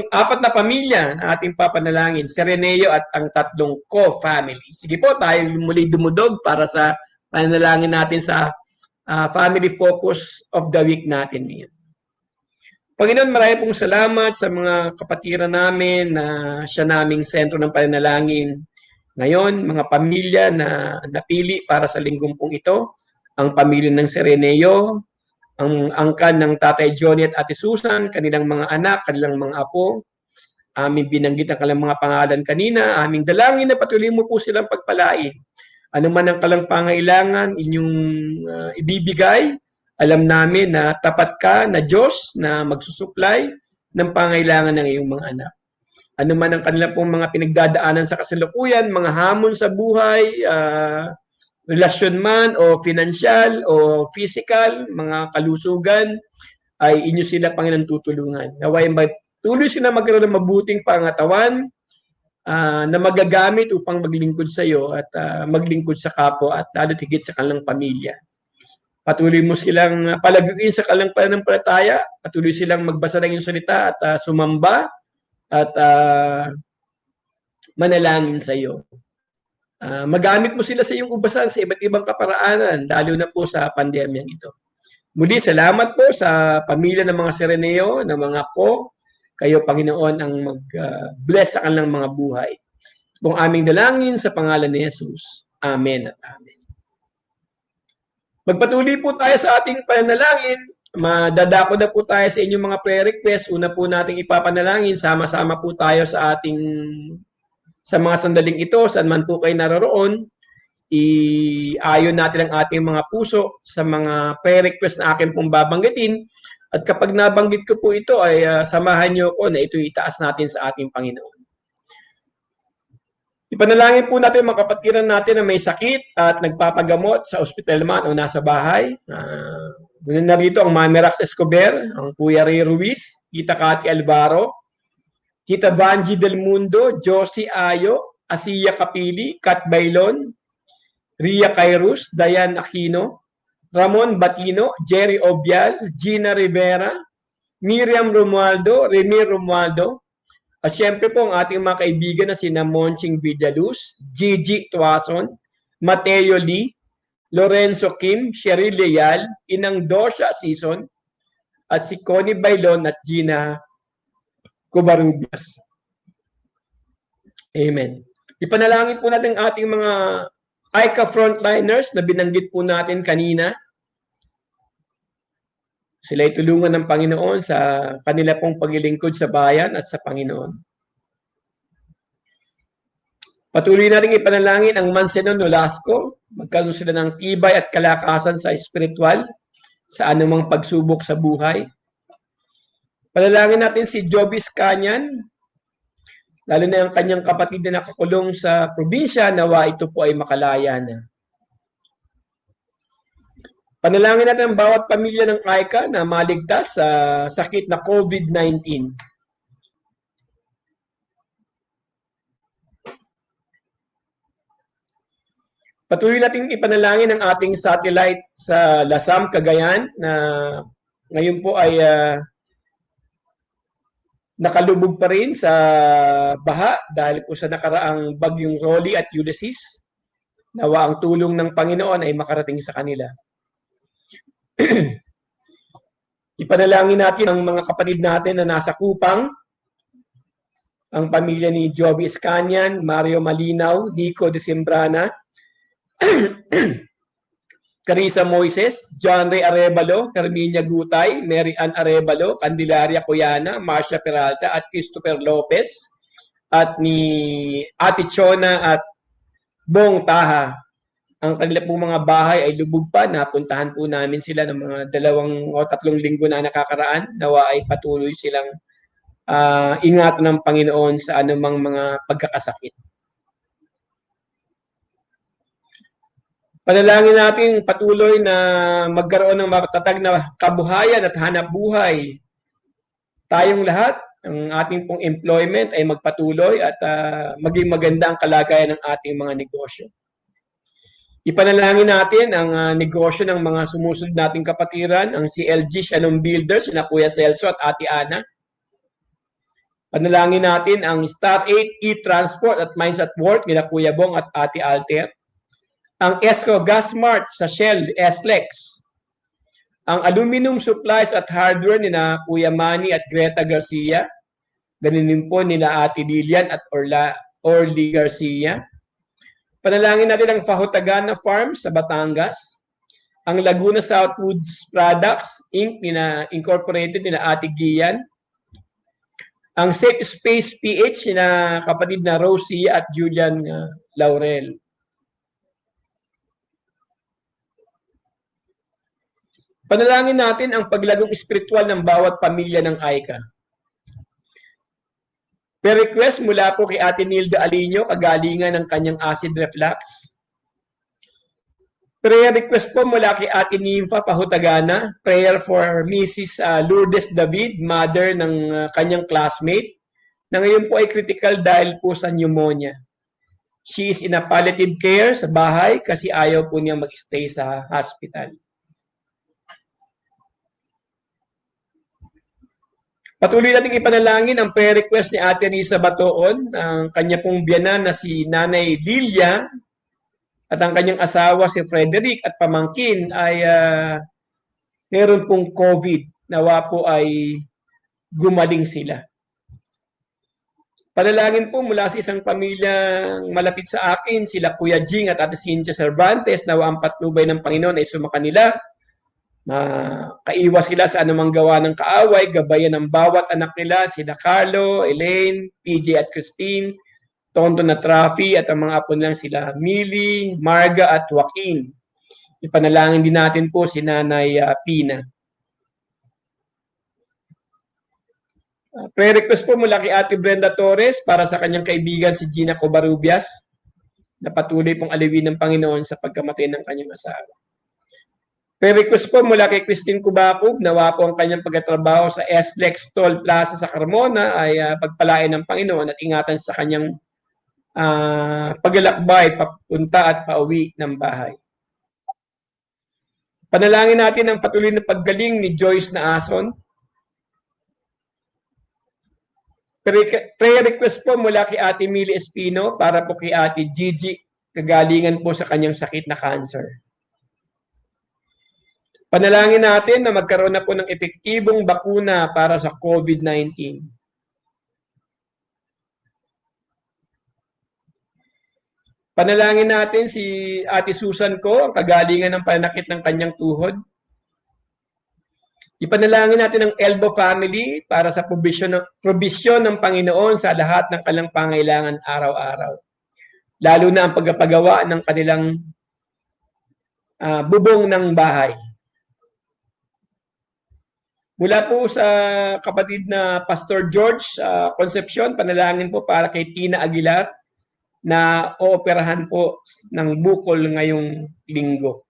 apat na pamilya na ating papanalangin, Sereneo at ang tatlong co-family. Sige po, tayo muli dumudog para sa panalangin natin sa family focus of the week natin ngayon. Panginoon, marami pong salamat sa mga kapatiran namin na siya naming sentro ng panalangin. Ngayon, mga pamilya na napili para sa linggong pong ito, ang pamilya ng Sereneo, ang angkan ng Tatay Johnny at Ate Susan, kanilang mga anak, kanilang mga apo, aming binanggit ang kanilang mga pangalan kanina, aming dalangin na patuloy mo po silang pagpalain. Ano man ang kalang pangailangan inyong ibibigay, alam namin na tapat ka na Diyos na magsusuklay ng pangailangan ng iyong mga anak. Ano man ang kanilang pong mga pinagdadaanan sa kasalukuyan, mga hamon sa buhay, relasyon man o financial o physical, mga kalusugan, ay inyo sila, Panginoon, tutulungan. Naway tuloy sila magkaroon ng mabuting pangatawan na magagamit upang maglingkod sa iyo at maglingkod sa kapwa at lalo higit sa kanilang pamilya. Patuloy mo silang palaguin sa kanilang pananampalataya, patuloy silang magbasa ng iyong salita at sumamba at manalangin sa iyo. Magamit mo sila sa iyong ubasan sa iba't ibang kaparaanan, lalo na po sa pandemyang ito. Muli, salamat po sa pamilya ng mga Sereneo, ng mga ko. Kayo, Panginoon, ang mag-bless sa kanilang mga buhay. Kung aming dalangin sa pangalan ni Jesus. Amen at amen. Magpatuloy po tayo sa ating pananalangin. Madadako na po tayo sa inyong mga prayer requests. Una po nating ipapanalangin. Sama-sama po tayo sa mga sandaling ito, saan man po kayo naroroon. Iayon natin ang ating mga puso sa mga prayer requests na akin pong babanggitin. At kapag nabanggit ko po ito, ay samahan niyo ko na ito itaas natin sa ating Panginoon. Ipanalangin po natin mga kapatiran natin na may sakit at nagpapagamot sa ospital man o nasa bahay. Muna narito ang Mami Rax Escobar, ang Kuya Ray Ruiz, Tita Cathy Alvaro, Tita Vanji Del Mundo, Josie Ayo, Asiya Kapili, Kat Bailon, Ria Cairus, Dayan Aquino, Ramon Batino, Jerry Obial, Gina Rivera, Miriam Romualdo, Remy Romualdo, at syempre po ang ating mga kaibigan na sina Monching Villaluz, Gigi Tuason, Mateo Lee, Lorenzo Kim, Cheryl Leal, Inang Dosha Season, at si Connie Bailon at Gina Covarrubias. Amen. Ipanalangin po natin ating mga ICA frontliners na binanggit po natin kanina. Sila ay tulungan ng Panginoon sa kanila pong paglilingkod sa bayan at sa Panginoon. Patuloy natin ipanalangin ang Mansenon Nolasco. Magkaroon sila ng tibay at kalakasan sa espiritual sa anumang pagsubok sa buhay. Panalangin natin si Jobis Canyan, lalo na ang kanyang kapatid na nakakulong sa probinsya, nawa ito po ay makalaya na. Panalangin natin ang bawat pamilya ng KAICA na maligtas sa sakit na COVID-19. Patuloy natin ipanalangin ang ating satellite sa Lasam, Cagayan na ngayon po ay nakalubog pa rin sa baha dahil po sa nakaraang bagyong Rolly at Ulysses. Nawa ang tulong ng Panginoon ay makarating sa kanila. Ipanalangin natin ang mga kapatid natin na nasa Kupang, ang pamilya ni Joby Iscanyan, Mario Malinaw, Nico de Sembrana, Carissa Moises, John Ray Arevalo, Carminia Gutay, Mary Ann Arevalo, Candelaria Coyana, Marcia Peralta at Christopher Lopez, at ni Ate Chona at Bong Taha. Ang kanila pong mga bahay ay lubog pa. Napuntahan po namin sila ng mga 2 o 3 linggo na nakakaraan. Nawa ay patuloy silang ingatan ng Panginoon sa anumang mga pagkakasakit. Panalangin natin patuloy na magkaroon ng matatag na kabuhayan at hanap buhay. Tayong lahat, ang ating pong employment ay magpatuloy at maging maganda ang kalagayan ng ating mga negosyo. Ipanalangin natin ang negosyo ng mga sumusunod nating kapatiran, ang CLG Shannon Builders, na Kuya Celso at Ate Ana. Panalangin natin ang Star 8 E-Transport at Minds at Work, nila Kuya Bong at Ate Alter. Ang Esco Gas Mart sa Shell, SLEX. Ang Aluminum Supplies at Hardware nila Kuya Manny at Greta Garcia. Ganun din po nila Ate Lilian at Orly Garcia. Panalangin natin ang Fahutagana Farm sa Batangas, ang Laguna Southwoods Products Inc. Incorporated nila Ate Gian, ang Safe Space PH na kapatid na Rosie at Julian Laurel. Panalangin natin ang paglagong espiritual ng bawat pamilya ng AICA. Per request mula po kay Ate Nilda Alino, kagalingan ng kanyang acid reflux. Prayer request po mula kay Ate Nympha Pahutagana, prayer for Mrs. Lourdes David, mother ng kanyang classmate, na ngayon po ay critical dahil po sa pneumonia. She is in a palliative care sa bahay kasi ayaw po niya mag-stay sa hospital. Patuloy natin ipanalangin ang prayer request ni Ate Risa Batoon, ang kanya pong biyanan na si Nanay Lilia at ang kanyang asawa si Frederick at pamangkin ay meron pong COVID. Nawa po ay gumaling sila. Panalangin po mula sa isang pamilyang malapit sa akin, sila Kuya Jing at Ate Cynthia Cervantes, nawa ang patnubay ng Panginoon ay sumakanila. Kaiwas sila sa anumang gawa ng kaaway, gabayan ng bawat anak nila, sila Carlo, Elaine, PJ at Christine, Tonton at Rafi, at ang mga apo nilang sila Millie, Marga at Joaquin. Ipanalangin din natin po si Nanay Pina. Prayer request po mula kay Ate Brenda Torres para sa kanyang kaibigan si Gina Covarrubias na patuloy pong aliwin ng Panginoon sa pagkamatay ng kanyang asawa. Prayer request po mula kay Christine Kubakub, nawa po ang kanyang pagtatrabaho sa SLEX Toll Plaza sa Carmona ay pagpalain ng Panginoon at ingatan sa kanyang paglalakbay, papunta at pauwi ng bahay. Panalangin natin ang patuloy na paggaling ni Joyce Naason. Prayer request po mula kay Ate Millie Espino para po kay Ate Gigi, kagalingan po sa kanyang sakit na cancer. Panalangin natin na magkaroon na po ng epektibong bakuna para sa COVID-19. Panalangin natin si Ate Susan ko, ang kagalingan ng pananakit ng kanyang tuhod. Ipanalangin natin ang Elbo family para sa probisyon ng Panginoon sa lahat ng kanilang pangailangan araw-araw. Lalo na ang pagpapagawa ng kanilang bubong ng bahay. Mula po sa kapatid na Pastor George Concepcion, panalangin po para kay Tina Aguilar na ooperahan po ng bukol ngayong linggo.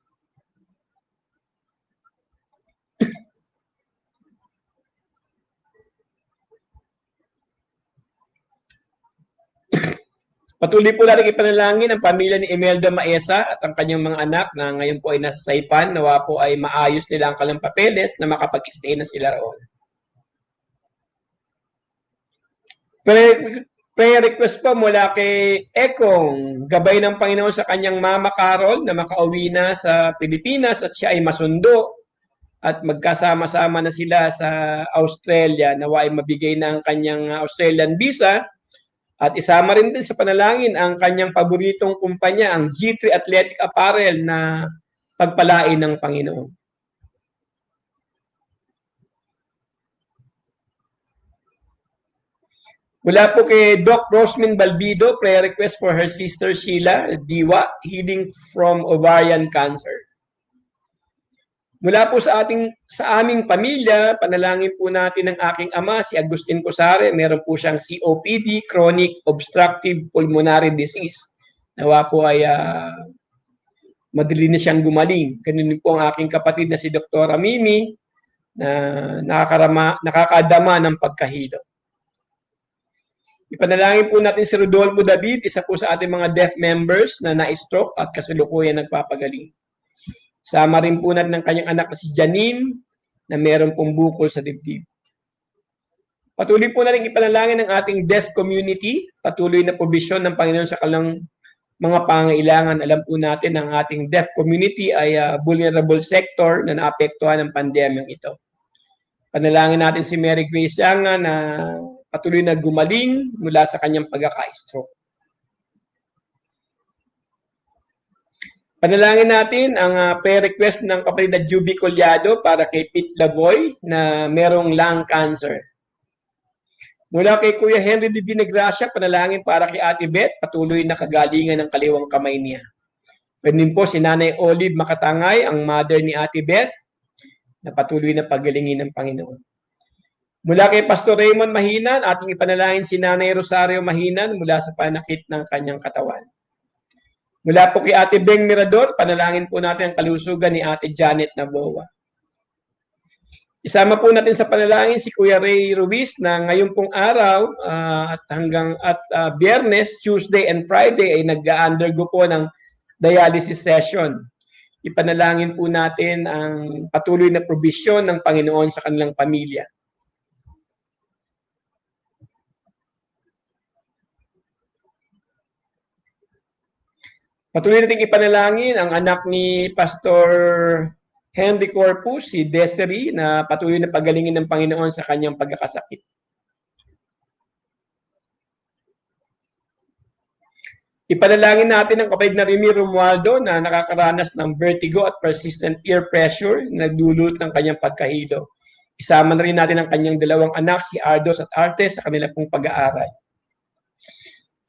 Patuloy po natin ipanalangin ang pamilya ni Imelda Maesa at ang kanyang mga anak na ngayon po ay nasa Saipan. Nawa po ay maayos nila ang kanilang papeles na makapag-stay na sila roon. Prayer request po mula kay Ekong, gabay ng Panginoon sa kanyang mama Carol na makauwi na sa Pilipinas at siya ay masundo at magkasama-sama na sila sa Australia. Nawa ay mabigay na ang kanyang Australian visa. At isama rin din sa panalangin ang kanyang paboritong kumpanya, ang G3 Athletic Apparel na pagpalain ng Panginoon. Mula po kay Doc Rosmin Balbido, prayer request for her sister Sheila Diwa, healing from ovarian cancer. Mula po sa aming pamilya, panalangin po natin ang aking ama, si Agustin Cosare. Meron po siyang COPD, Chronic Obstructive Pulmonary Disease. Nawa po ay madali na siyang gumaling. Ganun po ang aking kapatid na si Dr. Mimi na nakakadama ng pagkahilo. Ipanalangin po natin si Rodolfo David, isa po sa ating mga deaf members na na-stroke at kasalukuyan nagpapagaling. Sama rin po natin ang kanyang anak na si Janine na meron pong bukol sa dibdib. Patuloy po natin ipanalangin ang ating deaf community, patuloy na provision ng Panginoon sa kanilang mga pangailangan. Alam po natin ang ating deaf community ay vulnerable sector na naapektuhan ng pandemyang ito. Panalangin natin si Mary Grace Yanga na patuloy na gumaling mula sa kanyang pagkaka-stroke. Panalangin natin ang prayer request ng kapatid na Juby Collado para kay Pete Lavoy na merong lung cancer. Mula kay Kuya Henry de Vinegracia, panalangin para kay Ate Beth, patuloy na kagalingan ng kaliwang kamay niya. Ganun po si Nanay Olive Makatangay, ang mother ni Ate Beth, na patuloy na pagalingin ng Panginoon. Mula kay Pastor Raymond Mahinan, ating ipanalangin si Nanay Rosario Mahinan mula sa panakit ng kanyang katawan. Mula po kay Ate Beng Mirador, panalangin po natin ang kalusugan ni Ate Janet Naboa. Isama po natin sa panalangin si Kuya Ray Ruiz na ngayon pong araw at Biyernes, Tuesday and Friday ay nag-undergo po ng dialysis session. Ipanalangin po natin ang patuloy na probisyon ng Panginoon sa kanilang pamilya. Patuloy natin ipanalangin ang anak ni Pastor Henry Corpus, si Desiree, na patuloy na pagalingin ng Panginoon sa kanyang pagkakasakit. Ipanalangin natin ang kapatid na Remy Romualdo na nakakaranas ng vertigo at persistent ear pressure na nagdulot ng kanyang pagkahilo. Isama na rin natin ang kanyang dalawang anak, si Ardos at Artes, sa kanila pong pag-aaral.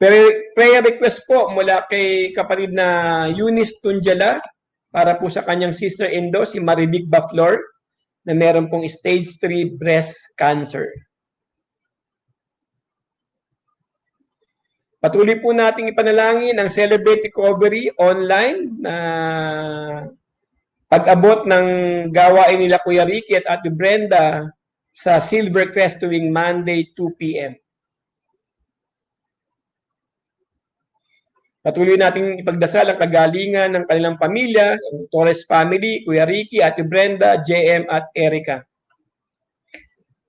Prayer request po mula kay kapatid na Eunice Tunjala para po sa kanyang sister-in-law, si Marivic Baflor, na meron pong stage 3 breast cancer. Patuloy po nating ipanalangin ang Celebrate Recovery online na pag-abot ng gawain nila Kuya Ricky at Ate Brenda sa Silvercrest tuwing Monday 2 p.m. Patuloy nating ipagdasal ang kagalingan ng kanilang pamilya, ang Torres family, Kuya Ricky, Ate Brenda, JM at Erica.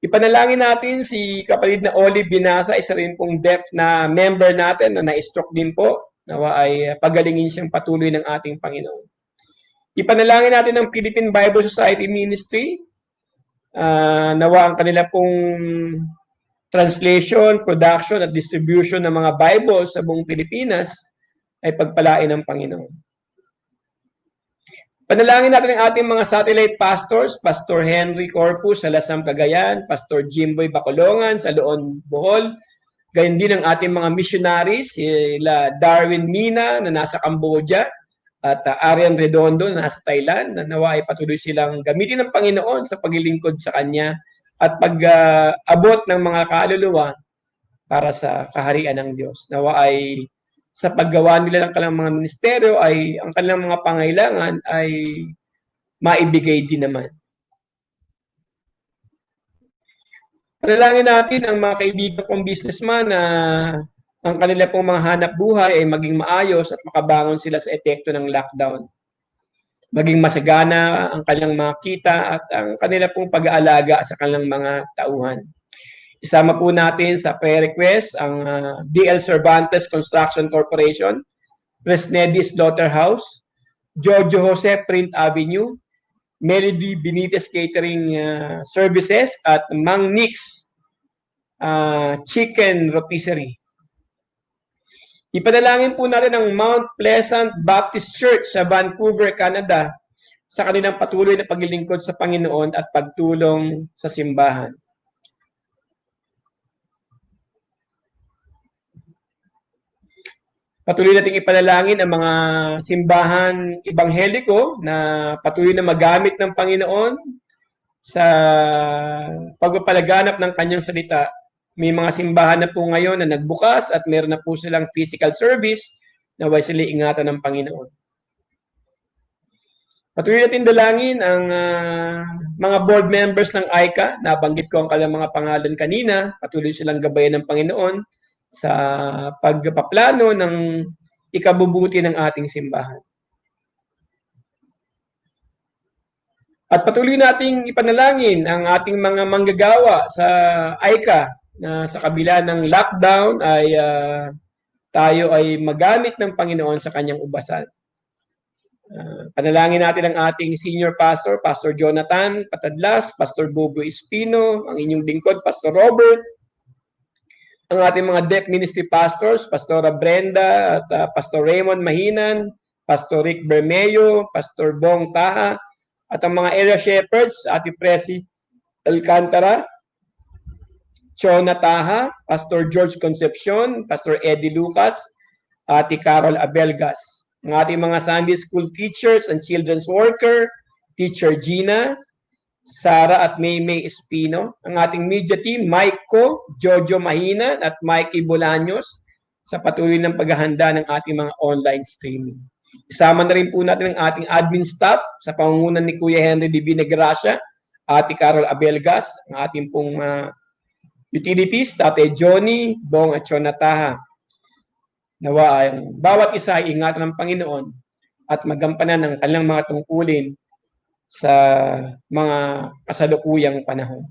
Ipanalangin natin si kapatid na Olive Binasa, isa rin pong deaf na member natin na na-stroke din po. Nawa ay pagalingin siyang patuloy ng ating Panginoon. Ipanalangin natin ang Philippine Bible Society Ministry. Nawa ang kanila pong translation, production at distribution ng mga Bible sa buong Pilipinas ay pagpalain ng Panginoon. Panalangin natin ang ating mga satellite pastors, Pastor Henry Corpus sa Lasam, Cagayan, Pastor Jimboy Bacolongan sa Loon, Bohol, gayon din ang ating mga missionaries, sila Darwin Mina na nasa Cambodia at Arian Redondo na nasa Thailand, na nawa ay patuloy silang gamitin ng Panginoon sa paglilingkod sa Kanya at pag-abot ng mga kaluluwa para sa kaharian ng Diyos. Nawa ay sa paggawa nila ng kanilang mga ministeryo ay ang kanilang mga pangailangan ay maibigay din naman. Panalangin natin ang mga kaibigan kong businessman na ang kanila pong mga hanap buhay ay maging maayos at makabangon sila sa epekto ng lockdown. Maging masagana ang kanilang mga kita at ang kanila pong pag-aalaga sa kanilang mga tauhan. Isama po natin sa prayer request ang DL Cervantes Construction Corporation, Fresnedis Slaughterhouse, Giorgio Jose Print Avenue, Melody Benitez Catering Services at Mang Nix Chicken Rotisserie. Ipanalangin po natin ang Mount Pleasant Baptist Church sa Vancouver, Canada sa kanilang patuloy na paglilingkod sa Panginoon at pagtulong sa simbahan. Patuloy nating ipanalangin ang mga simbahan ebangheliko na patuloy na magamit ng Panginoon sa pagpapalaganap ng kanyang salita. May mga simbahan na po ngayon na nagbukas at meron na po silang physical service na way sila ingatan ng Panginoon. Patuloy natin dalangin ang mga board members ng AICA. Nabanggit ko ang kanilang mga pangalan kanina. Patuloy silang gabayan ng Panginoon sa pagpaplano ng ikabubuti ng ating simbahan. At patuloy nating ipanalangin ang ating mga manggagawa sa AICA na sa kabila ng lockdown ay tayo ay magamit ng Panginoon sa kanyang ubasan. Panalangin natin ang ating senior pastor, Pastor Jonathan Patadlas, Pastor Bobo Espino, ang inyong lingkod, Pastor Robert, ang ating mga deaf ministry pastors, Pastora Brenda at Pastor Raymond Mahinan, Pastor Rick Bermejo, Pastor Bong Taha, at ang mga area shepherds, Ate Presi Alcantara, Chona Taha, Pastor George Concepcion, Pastor Eddie Lucas, Ate Carol Abelgas, ang ating mga Sunday school teachers and children's worker, Teacher Gina, Sara at Maymay Espino, ang ating media team, Mike Co, Jojo Mahina at Mikey Bolaños sa patuloy ng paghahanda ng ating mga online streaming. Isama na rin po natin ang ating admin staff sa pangungunan ni Kuya Henry Divina Gracia, Ate Carol Abelgas, ang ating pong utilities, Tate Johnny, Bong at Chonataha. Nawa ang bawat isa ay ingatan ng Panginoon at magampanan ng kanilang mga tungkulin sa mga kasalukuyang panahon.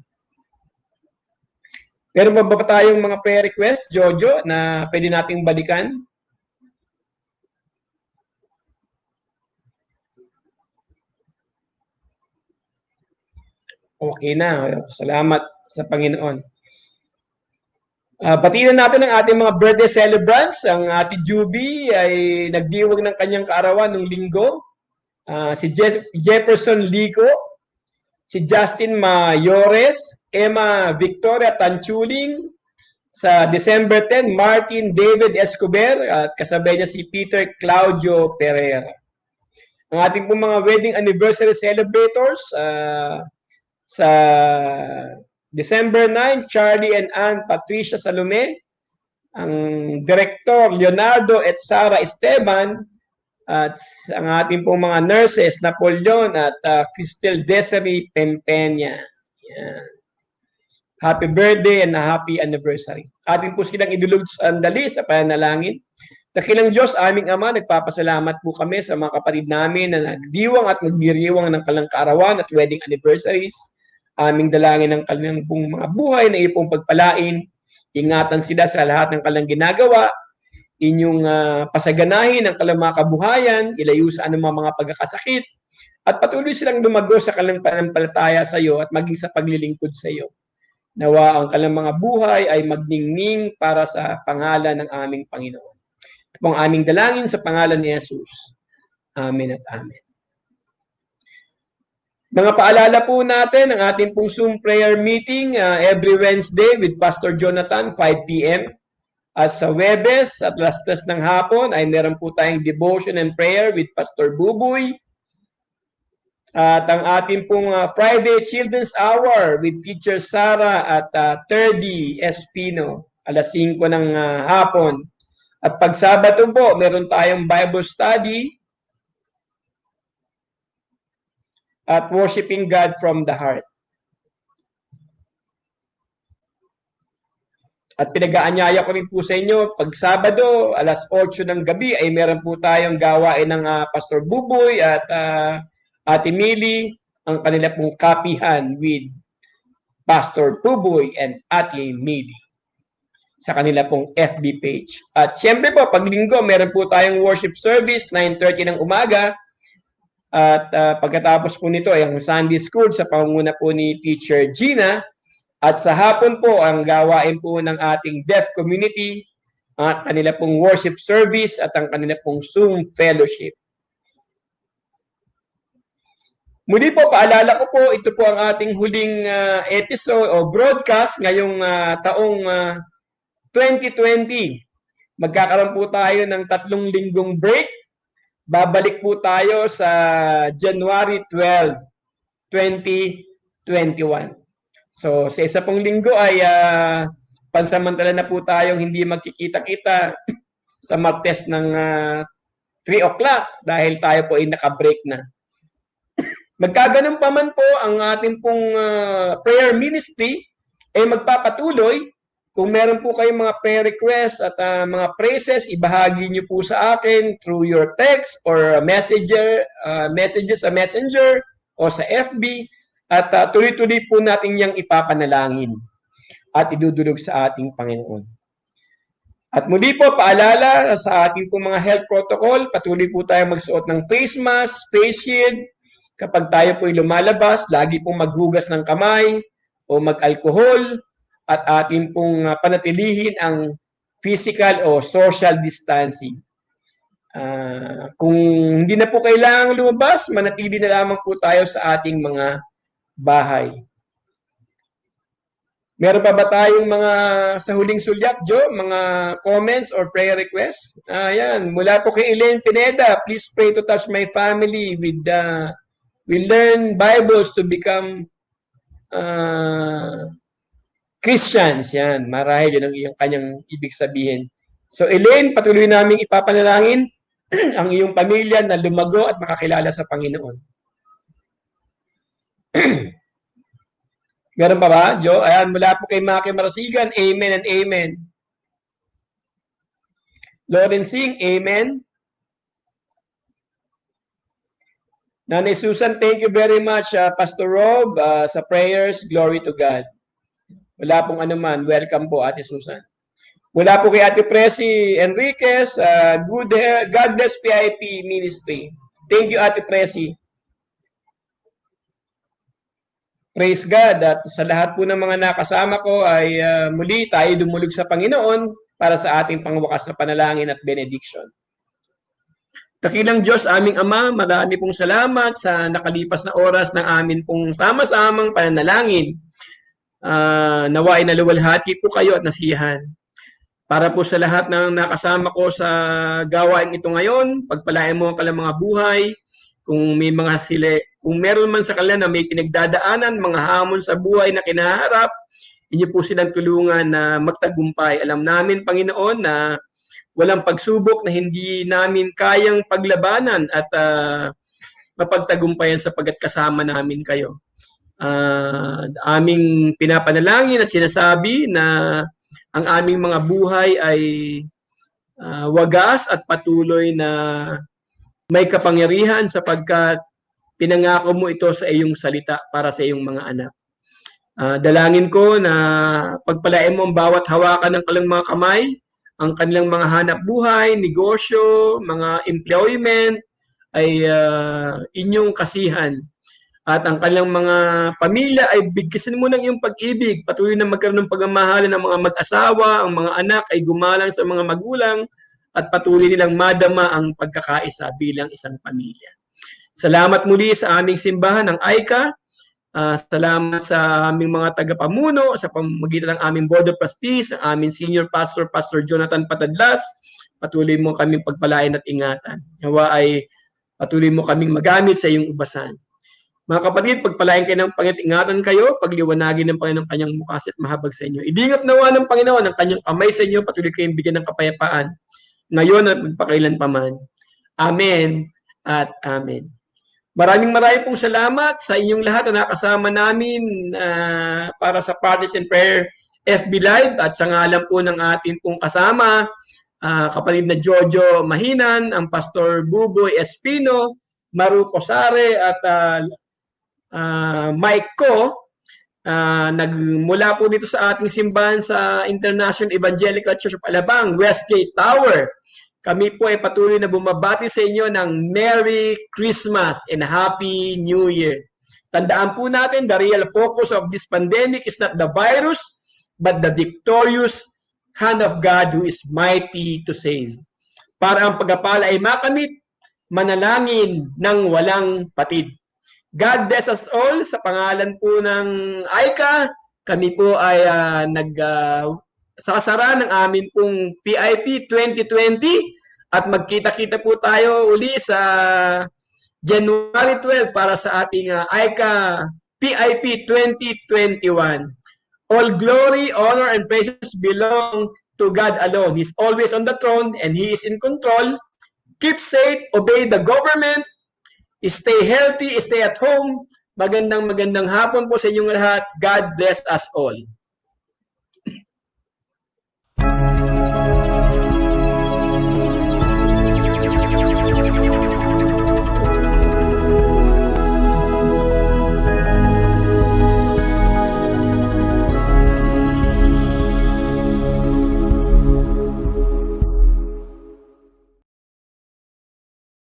Meron ba tayong mga prayer request, Jojo, na pwede nating balikan? Okay na. Salamat sa Panginoon. Batiin natin ang ating mga birthday celebrants. Ang Ate Juby ay nagdiwag ng kanyang kaarawan nung linggo. Si Jefferson Lico, si Justin Mayores, Emma Victoria Tanchuling. Sa December 10, Martin David Escobar at kasabay niya si Peter Claudio Pereira. Ang ating pong mga wedding anniversary celebrators, sa December 9, Charlie and Ann Patricia Salome, ang Director Leonardo at Sara Esteban, at ang ating pong mga nurses, Napoleon at Cristel Desiree Pempenya. Yan. Happy birthday and a happy anniversary. Atin po silang idulog sandali sa pananalangin. Dakilang Diyos, aming Ama, nagpapasalamat po kami sa mga kapatid namin na nagdiwang at magdiriwang ng kanilang kaarawan at wedding anniversaries. Aming dalangin ng kanilang pong mga buhay na ipong pagpalain. Ingatan sila sa lahat ng kanilang ginagawa. Inyong pasaganahin ang kanilang mga kabuhayan, ilayo sa anumang mga pagkakasakit, at patuloy silang lumago sa kanilang pananampalataya sa iyo at maging sa paglilingkod sa iyo. Nawa ang kanilang mga buhay ay magningning para sa pangalan ng aming Panginoon. Ito pong aming dalangin sa pangalan ni Jesus. Amen at amen. Mga paalala po natin ang ating pong Zoom prayer meeting every Wednesday with Pastor Jonathan, 5 p.m. At sa Webes at alas 3 ng hapon ay meron po tayong devotion and prayer with Pastor Buboy. At ang ating pong Friday Children's Hour with Teacher Sara at Terdy Espino, alas 5 ng hapon. At pag Sabado po, meron tayong Bible study at worshiping God from the heart. At pinag-aanyaya ko rin po sa inyo, pag Sabado, alas 8 ng gabi, ay meron po tayong gawain ng Pastor Buboy at Ate Millie, ang kanila pong kapihan with Pastor Buboy and Ate Millie sa kanila pong FB page. At siyempre po, pag linggo, meron po tayong worship service, 9:30 ng umaga. At pagkatapos po nito ay ang Sunday School sa pangunguna po ni Teacher Gina. At sa hapon po, ang gawain po ng ating deaf community, at kanila pong worship service at ang kanila pong Zoom fellowship. Muli po, paalala ko po, ito po ang ating huling episode o broadcast ngayong taong 2020. Magkakaroon po tayo ng 3 linggong break. Babalik po tayo sa January 12, 2021. So, sa isa pong linggo ay pansamantala na po tayong hindi magkikita-kita sa Martes ng 3 o'clock dahil tayo po ay naka-break na. Magkaganon pa man po ang ating pong prayer ministry ay magpapatuloy. Kung meron po kayong mga prayer requests at mga praises, ibahagi niyo po sa akin through your text or messages sa Messenger o sa FB at tuloy-tuloy po natin yang ipapanalangin at idudulog sa ating Panginoon. At muli po, paalala sa ating po mga health protocol, patuloy po tayo magsuot ng face mask, face shield. Kapag tayo po'y lumalabas, lagi pong maghugas ng kamay o mag-alcohol at ating pong panatilihin ang physical o social distancing. Kung hindi na po kailangang lumabas, manatili na lamang po tayo sa ating mga bahay. Meron pa ba tayong mga sa huling sulyap, Joe? Mga comments or prayer requests? Ayan, mula po kay Elaine Pineda, please pray to touch my family with we learn Bibles to become Christians. Yan, marahil yun ang iyong kanyang ibig sabihin. So Elaine, patuloy namin ipapanalangin ang iyong pamilya na lumago at makakilala sa Panginoon. Meron pa ba, Joe? Ayan, mula po kay Maki Marasigan, amen and amen. Lauren Singh, amen. Nanay Susan, thank you very much, Pastor Rob, sa prayers. Glory to God. Wala pong anuman. Welcome po, Ate Susan. Mula po kay Ate Presi Enriquez, God Bless PIP Ministry. Thank you, Ate Presi. Praise God at sa lahat po ng mga nakasama ko ay muli tayo dumulog sa Panginoon para sa ating pangwakas na panalangin at benediction. Dakilang Diyos, aming Ama, marami pong salamat sa nakalipas na oras ng amin pong sama-samang pananalangin. Nawa ay naluwalhati po kayo at nasiyahan. Para po sa lahat ng nakasama ko sa gawain ito ngayon, pagpalain mo ang kanilang mga buhay. Kung may mga kung meron man sa kanila na may pinagdadaanan, mga hamon sa buhay na kinaharap, inyo po silang tulungan na magtagumpay. Alam namin, Panginoon, na walang pagsubok na hindi namin kayang paglabanan at mapagtagumpayan sapagkat kasama namin kayo. Aming pinapanalangin at sinasabi na ang aming mga buhay ay wagas at patuloy na may kapangyarihan sapagkat pinangako mo ito sa iyong salita para sa iyong mga anak. Dalangin ko na pagpalain mo ang bawat hawakan ng kanilang mga kamay, ang kanilang mga hanap buhay, negosyo, mga employment ay inyong kasihan. At ang kanilang mga pamilya ay bigkasin mo ng iyong pag-ibig. Patuloy na magkaroon ng pagmamahalan ng mga mag-asawa, ang mga anak ay gumalang sa mga magulang, at patuloy nilang madama ang pagkakaisa bilang isang pamilya. Salamat muli sa aming simbahan ng AICA. Salamat sa aming mga tagapamuno, sa pamamagitan ng aming Board of Trustees, ang aming Senior Pastor, Pastor Jonathan Patadlas. Patuloy mo kaming pagpalain at ingatan. Nawa ay patuloy mo kaming magamit sa iyong ubasan. Mga kapatid, pagpalain kayo ng Panginoon, ingatan kayo, pagliwanagin ng Panginoon kanyang mukha at mahabag sa inyo. Idingap nawa ng Panginoon ang kanyang kamay sa inyo, patuloy kayong bigyan ng kapayapaan ngayon at magpakailan pa man. Amen at amen. Maraming pong salamat sa inyong lahat na nakasama namin para sa Parties and Prayer FB Live at sa ngalan po ng ating pong kasama, kapatid na Jojo Mahinan, ang Pastor Buboy Espino, Maru Cosare at Mike Ko, nagmula po dito sa ating simbahan sa International Evangelical Church of Alabang, Westgate Tower. Kami po ay patuloy na bumabati sa inyo ng Merry Christmas and Happy New Year. Tandaan po natin, the real focus of this pandemic is not the virus, but the victorious hand of God who is mighty to save. Para ang pagpapala ay makamit, manalangin ng walang patid. God bless us all. Sa pangalan po ng AICA, kami po ay sasara ng amin pong PIP 2020 at magkita-kita po tayo uli sa January 12 para sa ating AICA PIP 2021. All glory, honor, and praises belong to God alone. He's always on the throne and He is in control. Keep safe, obey the government, stay healthy, stay at home. Magandang hapon po sa inyong lahat. God bless us all.